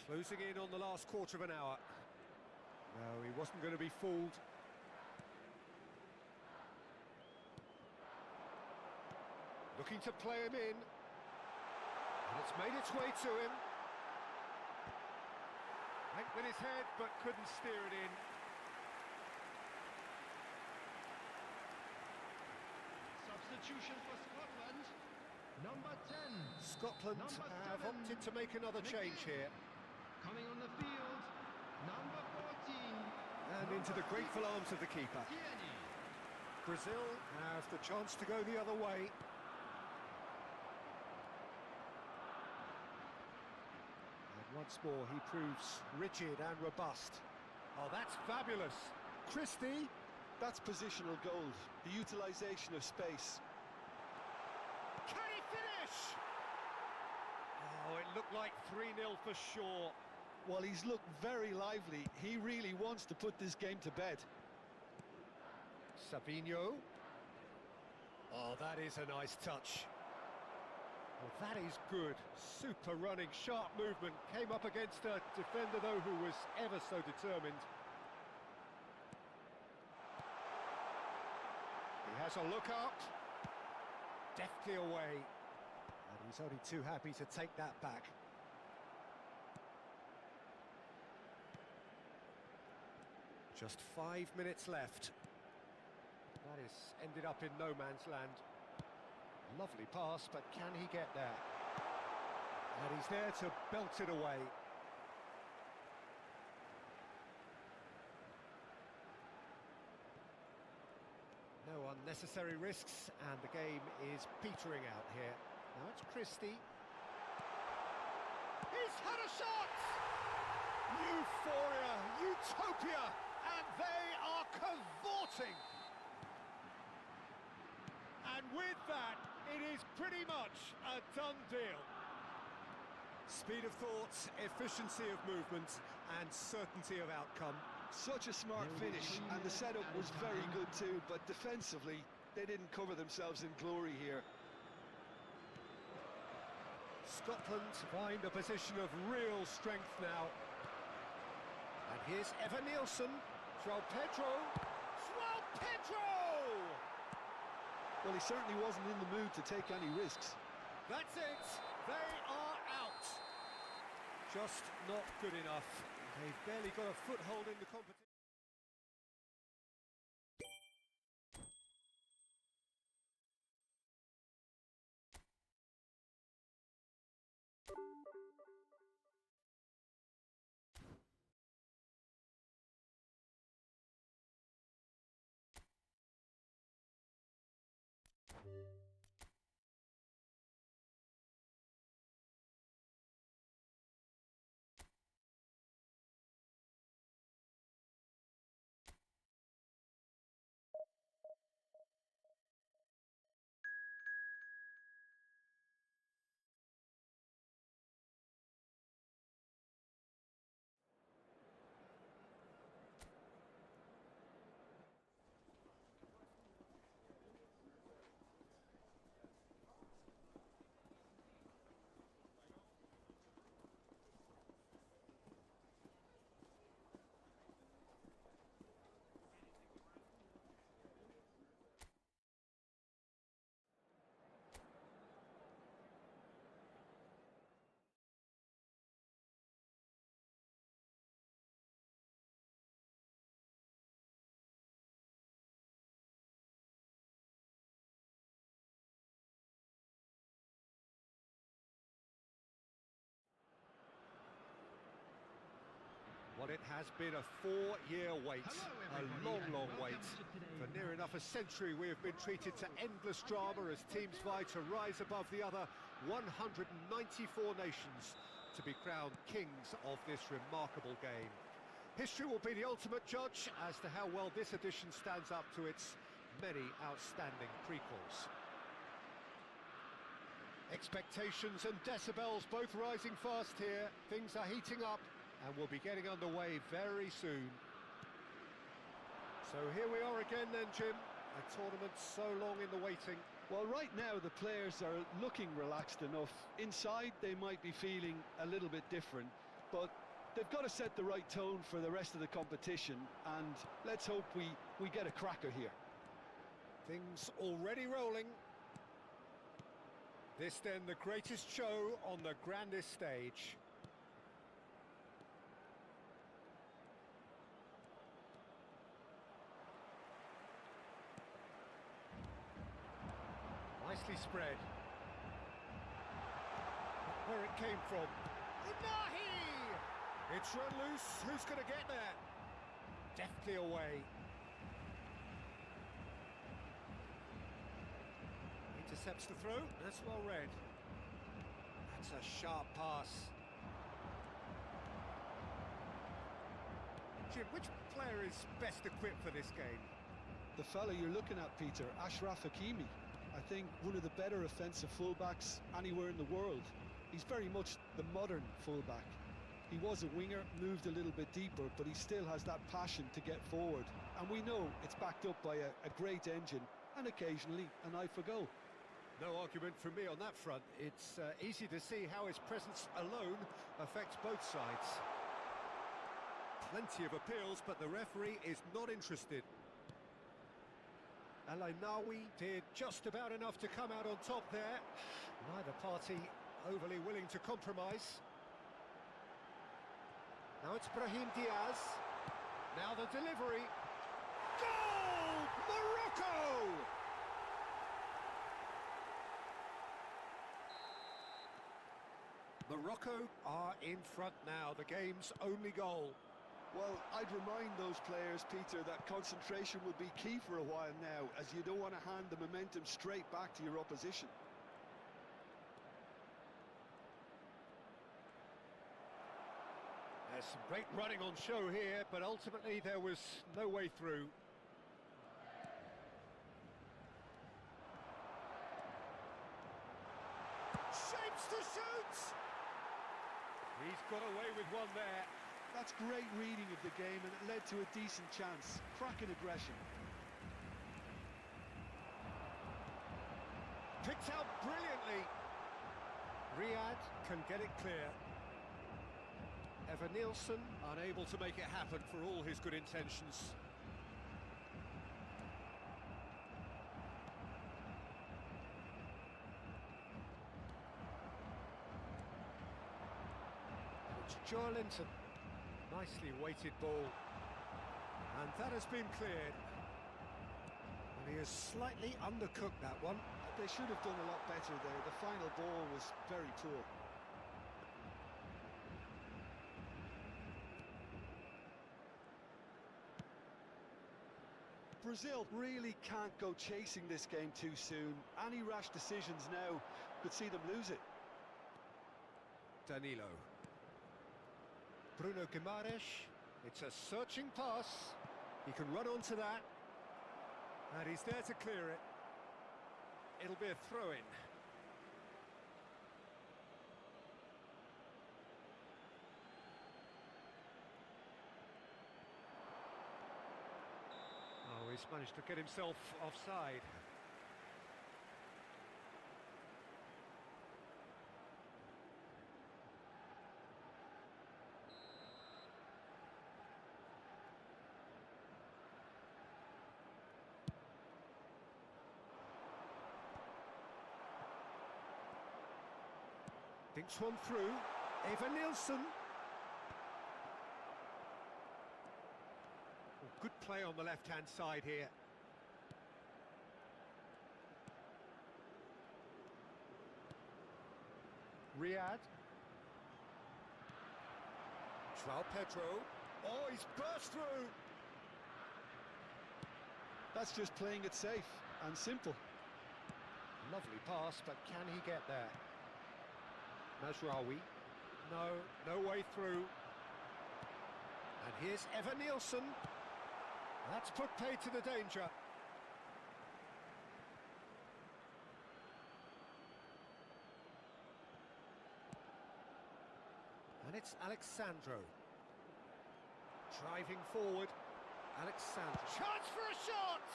Closing in on the last quarter of an hour. No, he wasn't going to be fooled. Looking to play him in. And it's made its way to him. Went with his head, but couldn't steer it in. Substitution for Scotland. Number 10. Scotland have opted to make another change here. Coming on the field. Number 14. And into the grateful arms of the keeper. Tierney. Brazil have the chance to go the other way. And once more he proves rigid and robust. Oh, that's fabulous. Christie. That's positional gold, the utilisation of space. Can he finish? Oh, it looked like 3-0 for sure. Well, he's looked very lively. He really wants to put this game to bed. Savinho. Oh, that is a nice touch. Well, that is good. Super running, sharp movement. Came up against a defender, though, who was ever so determined. He has a look up. Deftly away. And he's only too happy to take that back. Just 5 minutes left. That is ended up in no man's land. Lovely pass, but can he get there? And he's there to belt it away. No unnecessary risks, and the game is petering out here. Now it's Christie. He's had a shot! Euphoria, utopia, and they are cavorting. And with that, it is pretty much a done deal. Speed of thought, efficiency of movement, and certainty of outcome. Such a smart finish, and the setup was very good too, but defensively, they didn't cover themselves in glory here. Scotland find a position of real strength now. And here's Evan Nielsen. João Pedro. João Pedro! Well, he certainly wasn't in the mood to take any risks. That's it. They are out. Just not good enough. They've barely got a foothold in the competition. Well, it has been a 4-year wait, a long, long wait. For near enough a century, we have been treated to endless drama as teams vie to rise above the other 194 nations to be crowned kings of this remarkable game. History will be the ultimate judge as to how well this edition stands up to its many outstanding prequels. Expectations and decibels both rising fast here. Things are heating up and we'll be getting underway very soon. So here we are again then, Jim. A tournament so long in the waiting. Well, right now the players are looking relaxed enough. Inside they might be feeling a little bit different, but they've got to set the right tone for the rest of the competition, and let's hope we get a cracker here. Things already rolling. This then the greatest show on the grandest stage. Nicely spread. Where it came from. Unahi! It's run loose. Who's going to get there? Deftly away. Intercepts the throw. That's well read. That's a sharp pass. Jim, which player is best equipped for this game? The fella you're looking at, Peter, Ashraf Hakimi. I think one of the better offensive fullbacks anywhere in the world. He's very much the modern fullback. He was a winger, moved a little bit deeper, but he still has that passion to get forward. And we know it's backed up by a great engine and occasionally an eye for goal. No argument from me on that front. It's easy to see how his presence alone affects both sides. Plenty of appeals, but the referee is not interested. Al-Ainawi did just about enough to come out on top there. Neither party overly willing to compromise. Now it's Brahim Diaz. Now the delivery. Goal! Morocco! Morocco are in front now, the game's only goal. Well, I'd remind those players, Peter, that concentration will be key for a while now, as you don't want to hand the momentum straight back to your opposition. There's some great running on show here, but ultimately there was no way through. Shapes to shoot! He's got away with one there. That's great reading of the game, and it led to a decent chance. Cracking aggression. Picked out brilliantly. Riyad can get it clear. Evan Nielsen unable to make it happen for all his good intentions. It's Joelinton. Nicely weighted ball. And that has been cleared. And he has slightly undercooked that one. They should have done a lot better there. The final ball was very poor. Brazil really can't go chasing this game too soon. Any rash decisions now could see them lose it. Danilo. Bruno Guimaraes. It's a searching pass. He can run onto that. And he's there to clear it. It'll be a throw-in. Oh, he's managed to get himself offside. Thinks one through. Evan Nielsen. Good play on the left-hand side here. Riyad. João Pedro. Oh, he's burst through. That's just playing it safe and simple. Lovely pass, but can he get there? Mazraoui. No way through. And here's Evan Nielsen. That's put pay to the danger. And it's Alexandro. Driving forward. Alexandro. Chance for a shot!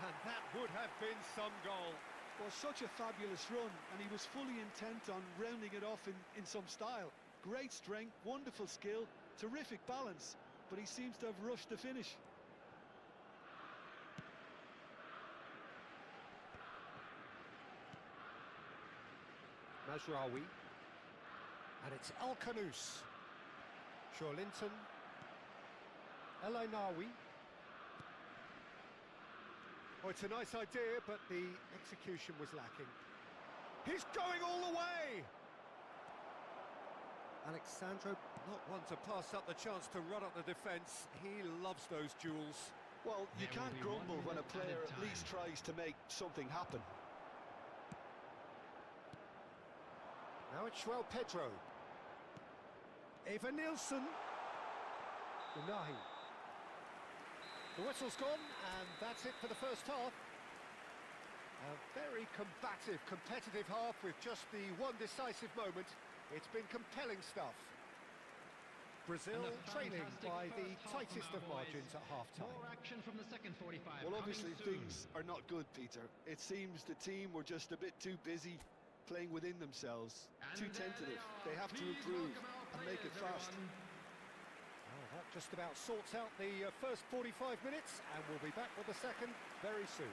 And that would have been some goal. Well, such a fabulous run, and he was fully intent on rounding it off in some style. Great strength, wonderful skill, terrific balance, but he seems to have rushed the finish. Mazraoui. And it's Al-Khanous. Joelinton. El Ainaoui. Oh, it's a nice idea, but the execution was lacking. He's going all the way! Alexandro, not one to pass up the chance to run up the defence. He loves those duels. Well, you can't grumble when a player at least tries to make something happen. Now it's João Pedro. Evan Nielsen. Unahi. The whistle's gone, and that's it for the first half. A very combative, competitive half with just the one decisive moment. It's been compelling stuff. Brazil trailing by the tightest of margins at half-time. More action from the second 45. Well, obviously coming soon. things are not good, Peter. It seems the team were just a bit too busy playing within themselves, too tentative. They have to improve and make it fast. Well, that just about sorts out the first 45 minutes, and we'll be back with the second very soon.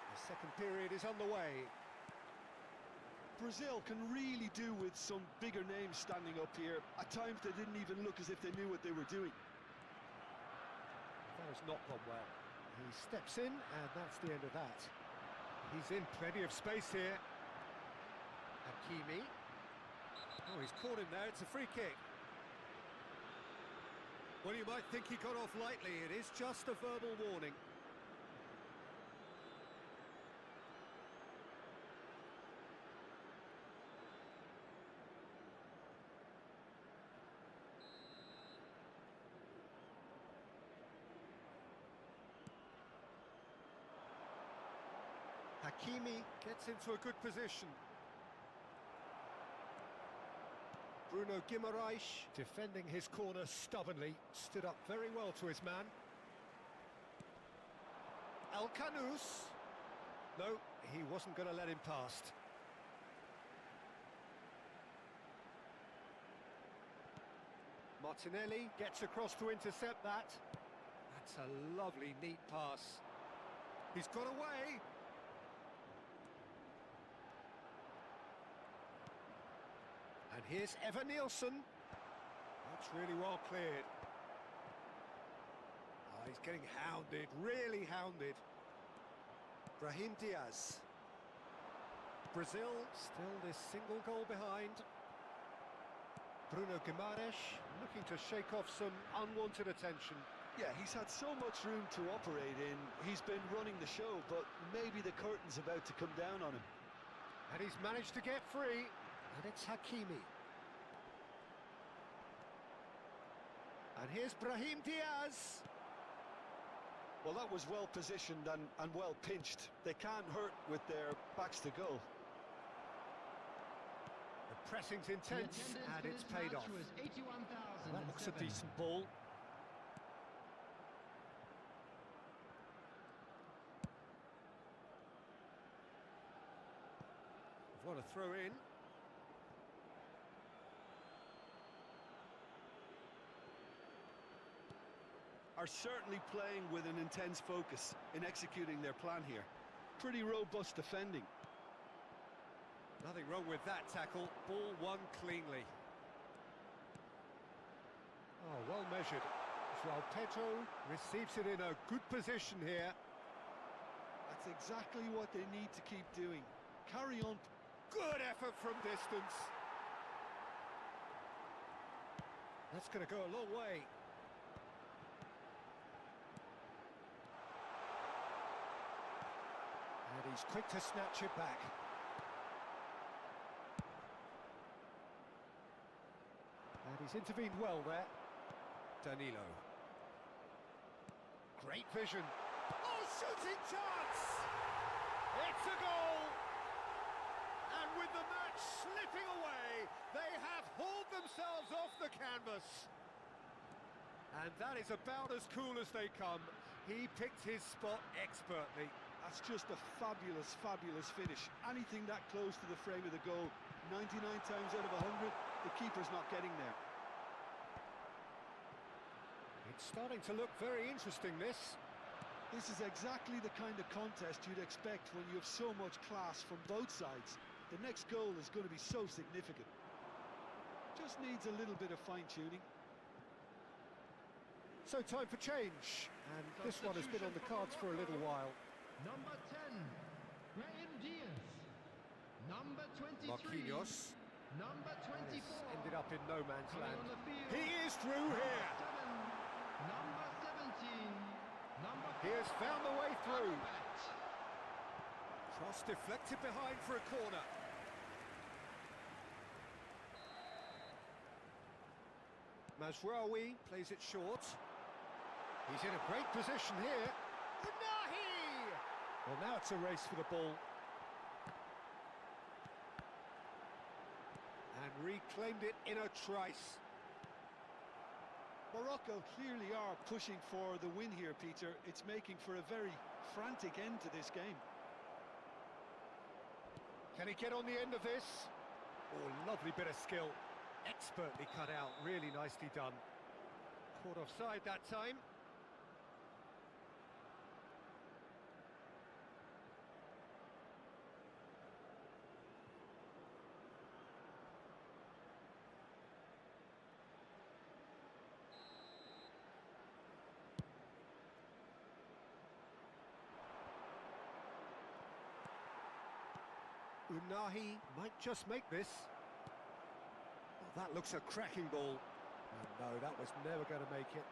The second period is underway. Brazil can really do with some bigger names standing up here. At times they didn't even look as if they knew what they were doing. That has not gone well. He steps in, and that's the end of that. He's in plenty of space here. Hakimi. Oh, he's caught him there. It's a free kick. Well, you might think he got off lightly. It is just a verbal warning. Hakimi gets into a good position. Bruno Guimaraes, defending his corner stubbornly, stood up very well to his man. El Canus. No, he wasn't going to let him past. Martinelli gets across to intercept that. That's a lovely, neat pass. He's got away. And here's Evan Nielsen. That's really well cleared. Oh, he's getting hounded, really hounded. Brahim Diaz. Brazil still this single goal behind. Bruno Guimaraes looking to shake off some unwanted attention. Yeah, he's had so much room to operate in. He's been running the show, but maybe the curtain's about to come down on him. And he's managed to get free. And it's Hakimi. And here's Brahim Diaz. Well, that was well positioned and well pinched. They can't hurt with their backs to goal. The pressing's intense and it's paid off. That looks a decent ball. What a throw in. Are certainly playing with an intense focus in executing their plan here. Pretty robust defending. Nothing wrong with that tackle. Ball won cleanly. Oh, well measured. João Pedro receives it in a good position here. That's exactly what they need to keep doing. Carry on. Good effort from distance. That's going to go a long way. And he's quick to snatch it back. And he's intervened well there. Danilo. Great vision. Oh, shooting chance! It's a goal! And with the match slipping away, they have hauled themselves off the canvas. And that is about as cool as they come. He picked his spot expertly. That's just a fabulous, fabulous finish. Anything that close to the frame of the goal, 99 times out of 100, the keeper's not getting there. It's starting to look very interesting, this. This is exactly the kind of contest you'd expect when you have so much class from both sides. The next goal is going to be so significant. Just needs a little bit of fine-tuning. So time for change, and this one has been on the cards for a little while. Number 10, Brahim Diaz. Number 23, Marquinhos. Number 24, Ended up in no man's coming land. on the field. He is through here. 7, number 17, number He has found the way through. Amrabat. Cross deflected behind for a corner. Mazraoui plays it short. He's in a great position here. Unahi! Well, now it's a race for the ball. And reclaimed it in a trice. Morocco clearly are pushing for the win here, Peter. It's making for a very frantic end to this game. Can he get on the end of this? Oh, lovely bit of skill. Expertly cut out, really nicely done. Caught offside that time. Unahi might just make this. Oh, that looks a cracking ball. Oh, no, that was never going to make it.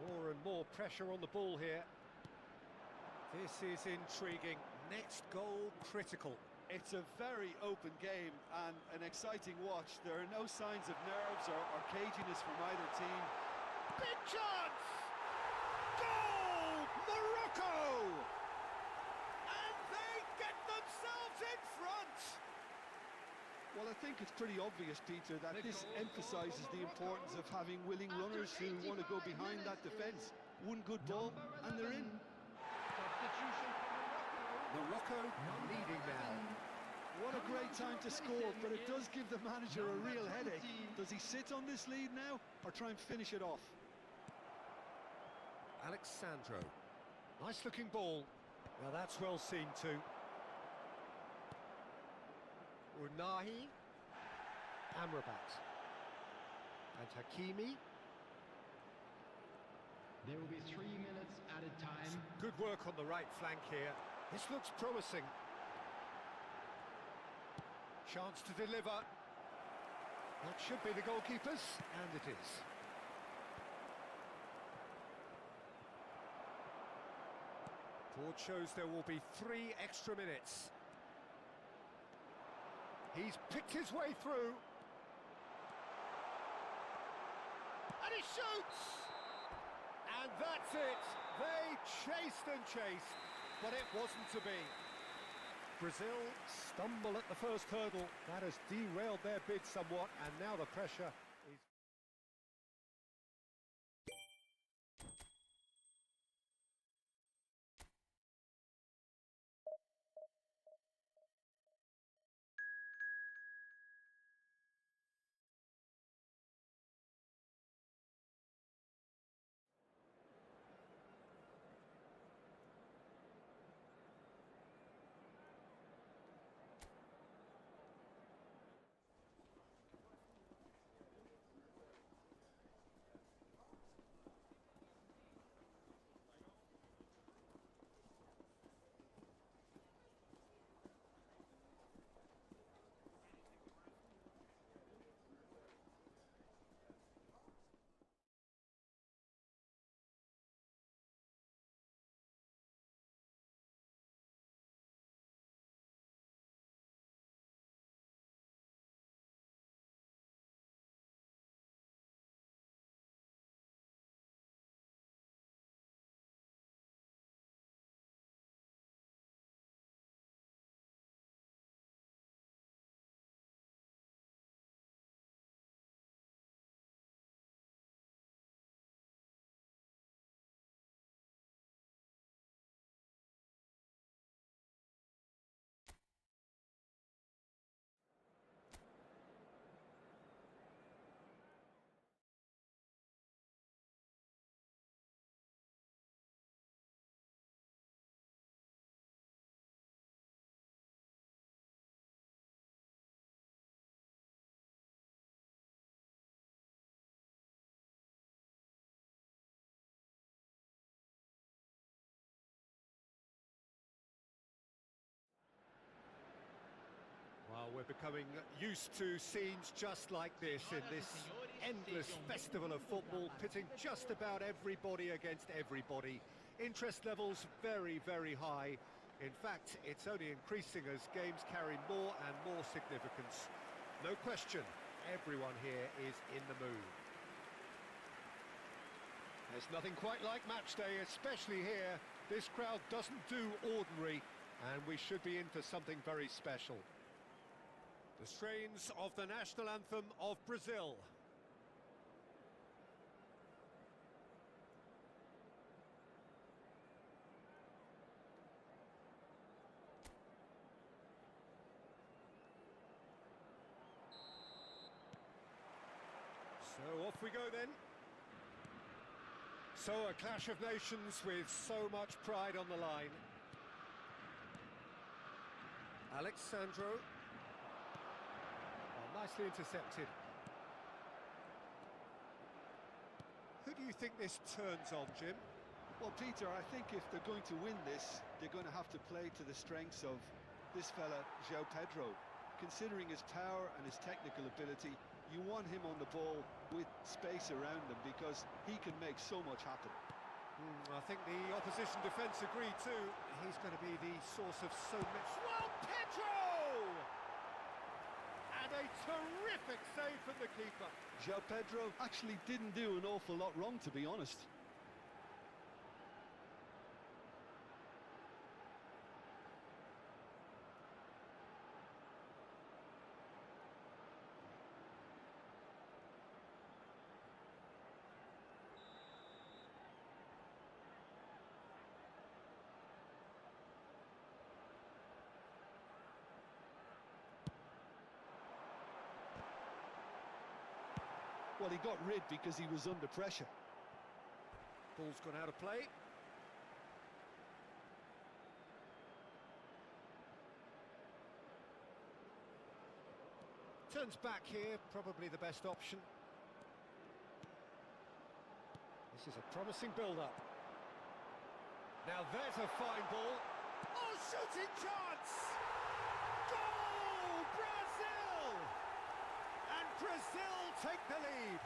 More and more pressure on the ball here. This is intriguing. Next goal critical. It's a very open game and an exciting watch. There are no signs of nerves or caginess from either team. Big chance! Goal! Morocco! And they get themselves in front! Well, I think it's pretty obvious, Peter, that this emphasises the importance of having willing runners who want to go behind that defence. One good ball, and they're in. Substitution for Morocco leading now. What a great time to score, but it does give the manager a real headache. 20. Does he sit on this lead now, or try and finish it off? Alexandro. Nice looking ball. Now that's well seen too. Unahi. Amrabat. And Hakimi. There will be 3 minutes added time. Good work on the right flank here. This looks promising. Chance to deliver. That should be the goalkeepers, and it is. Board shows there will be 3 extra minutes. He's picked his way through. And he shoots! And that's it. They chased and chased, but it wasn't to be. Brazil stumble at the first hurdle. That has derailed their bid somewhat, and now the pressure is... Well, we're becoming used to scenes just like this in this endless festival of football, pitting just about everybody against everybody. Interest levels very, very high. In fact, it's only increasing as games carry more and more significance. No question, everyone here is in the mood. There's nothing quite like match day, especially here. This crowd doesn't do ordinary, and we should be in for something very special. The strains of the national anthem of Brazil. So off we go then. So a clash of nations with so much pride on the line. Alexandro. Nicely intercepted. Who do you think this turns on, Jim? Well, Peter, I think if they're going to win this, they're going to have to play to the strengths of this fella, João Pedro. Considering his power and his technical ability, you want him on the ball with space around him because he can make so much happen. I think the opposition defence agree too. He's going to be the source of so much... João Pedro! And a terrific save from the keeper. João Pedro actually didn't do an awful lot wrong, to be honest. Well, he got rid because he was under pressure. Ball's gone out of play. Turns back here, probably the best option. This is a promising build-up. Now there's a fine ball. Oh, shooting chance! Goal! Brazil! And Brazil take the lead.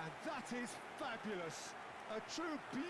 And that is fabulous. A true beauty.